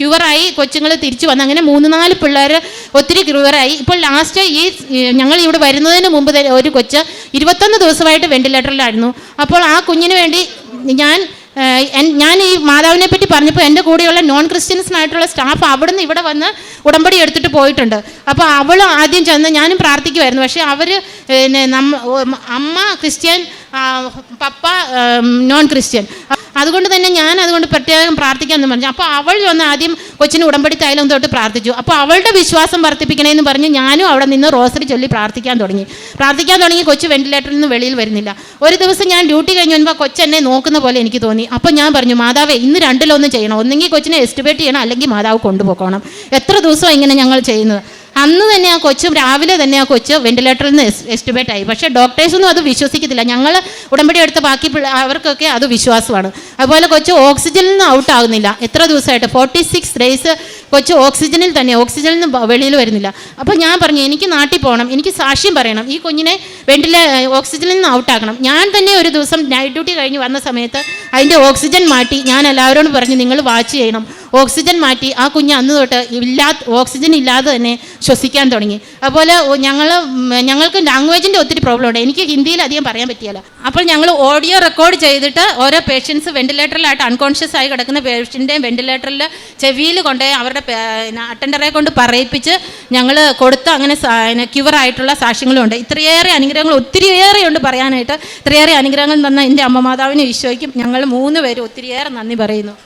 ക്യൂറായി കൊച്ചുങ്ങൾ തിരിച്ചു വന്നു. അങ്ങനെ 3-4 പിള്ളേർ ഒത്തിരി ക്യൂറായി. ഇപ്പോൾ ലാസ്റ്റ് ഞങ്ങൾ ഇവിടെ വരുന്നതിന് മുമ്പ് ഒരു കൊച്ച് 21 ദിവസമായിട്ട് വെന്റിലേറ്ററിലായിരുന്നു. അപ്പോൾ ആ കുഞ്ഞിന് വേണ്ടി ഞാൻ ഞാൻ ഈ മാതാവിനെ പറ്റി പറഞ്ഞപ്പോൾ എൻ്റെ കൂടെയുള്ള നോൺ ക്രിസ്ത്യൻസിനായിട്ടുള്ള സ്റ്റാഫ് അവിടുന്ന് ഇവിടെ വന്ന് ഉടമ്പടി എടുത്തിട്ട് പോയിട്ടുണ്ട്. അപ്പോൾ അവൾ ആദ്യം ചെന്ന് ഞാനും പ്രാർത്ഥിക്കുമായിരുന്നു. പക്ഷേ അവർ അമ്മ ക്രിസ്ത്യൻ, പപ്പ നോൺ ക്രിസ്ത്യൻ. അതുകൊണ്ട് തന്നെ ഞാൻ അതുകൊണ്ട് പ്രത്യേകം പ്രാർത്ഥിക്കാമെന്ന് പറഞ്ഞു. അപ്പോൾ അവൾ വന്ന് ആദ്യം കൊച്ചിന് ഉടമ്പടി തൈലം തൊട്ട് പ്രാർത്ഥിച്ചു. അപ്പോൾ അവളുടെ വിശ്വാസം വർദ്ധിപ്പിക്കണമെന്ന് പറഞ്ഞ് ഞാനും അവിടെ നിന്ന് റോസറി ചൊല്ലി പ്രാർത്ഥിക്കാൻ തുടങ്ങി. കൊച്ച് വെന്റിലേറ്ററിൽ നിന്ന് വെളിയിൽ വരുന്നില്ല. ഒരു ദിവസം ഞാൻ ഡ്യൂട്ടി കഴിഞ്ഞ് വരുമ്പോൾ കൊച്ചെന്നെ നോക്കുന്ന പോലെ എനിക്ക് തോന്നി. അപ്പോൾ ഞാൻ പറഞ്ഞു, മാതാവേ ഇന്ന് രണ്ടിലൊന്നും ചെയ്യണം, ഒന്നെങ്കിൽ കൊച്ചിനെ എസ്റ്റിബേറ്റ് ചെയ്യണം, അല്ലെങ്കിൽ മാതാവ് കൊണ്ടുപോകണം. എത്ര ദിവസമാണ് ഇങ്ങനെ ഞങ്ങൾ ചെയ്യുന്നത്. അന്ന് തന്നെ ആ കൊച്ചും രാവിലെ തന്നെ ആ കൊച്ച് വെന്റിലേറ്ററിൽ നിന്ന് എസ്റ്റിബേറ്റ് ആയി. പക്ഷേ ഡോക്ടേഴ്സൊന്നും അത് വിശ്വസിക്കത്തില്ല. ഞങ്ങൾ ഉടമ്പടി എടുത്ത ബാക്കി അവർക്കൊക്കെ അത് വിശ്വാസമാണ്. അതുപോലെ കൊച്ച് ഓക്സിജനിൽ നിന്ന് ഔട്ടാകുന്നില്ല. എത്ര ദിവസമായിട്ട് 46 ഡേയ്സ് കൊച്ച് ഓക്സിജനിൽ നിന്ന് വെളിയിൽ വരുന്നില്ല. അപ്പോൾ ഞാൻ പറഞ്ഞു, എനിക്ക് നാട്ടിൽ പോകണം, എനിക്ക് സാക്ഷ്യം പറയണം, ഈ കുഞ്ഞിനെ ഓക്സിജനിൽ നിന്ന് ഔട്ടാക്കണം. ഞാൻ തന്നെ ഒരു ദിവസം നൈറ്റ് ഡ്യൂട്ടി കഴിഞ്ഞ് വന്ന സമയത്ത് അതിൻ്റെ ഓക്സിജൻ മാറ്റി ഞാൻ എല്ലാവരോടും പറഞ്ഞു, നിങ്ങൾ വാച്ച് ചെയ്യണം. ഓക്സിജൻ മാറ്റി ആ കുഞ്ഞ് അന്ന് തൊട്ട് ഓക്സിജൻ ഇല്ലാതെ തന്നെ ശ്വസിക്കാൻ തുടങ്ങി. അതുപോലെ ഞങ്ങൾക്ക് ലാംഗ്വേജിൻ്റെ ഒത്തിരി പ്രോബ്ലം ഉണ്ട്. എനിക്ക് ഹിന്ദിയിൽ അധികം പറയാൻ പറ്റിയല്ല. അപ്പോൾ ഞങ്ങൾ ഓഡിയോ റെക്കോർഡ് ചെയ്തിട്ട് ഓരോ പേഷ്യൻസ് വെന്റിലേറ്ററിലായിട്ട് അൺകോൺഷ്യസ് ആയി കിടക്കുന്ന പേഷ്യൻ്റെയും വെന്റിലേറ്ററിൽ ചെവിയിൽ കൊണ്ടുപോയി അവരുടെ അറ്റൻഡറെ കൊണ്ട് പറയിപ്പിച്ച് ഞങ്ങൾ കൊടുത്ത് അങ്ങനെ ക്യൂറായിട്ടുള്ള സാക്ഷ്യങ്ങളുണ്ട്. ഇത്രയേറെ അനുഗ്രഹങ്ങൾ ഒത്തിരിയേറെ ഉണ്ട് പറയാനായിട്ട്. ഇത്രയേറെ അനുഗ്രഹങ്ങൾ തന്ന എൻ്റെ അമ്മ മാതാവിനും ഈശോയ്ക്കും ഞങ്ങൾ 3 പേരും ഒത്തിരിയേറെ നന്ദി പറയുന്നു.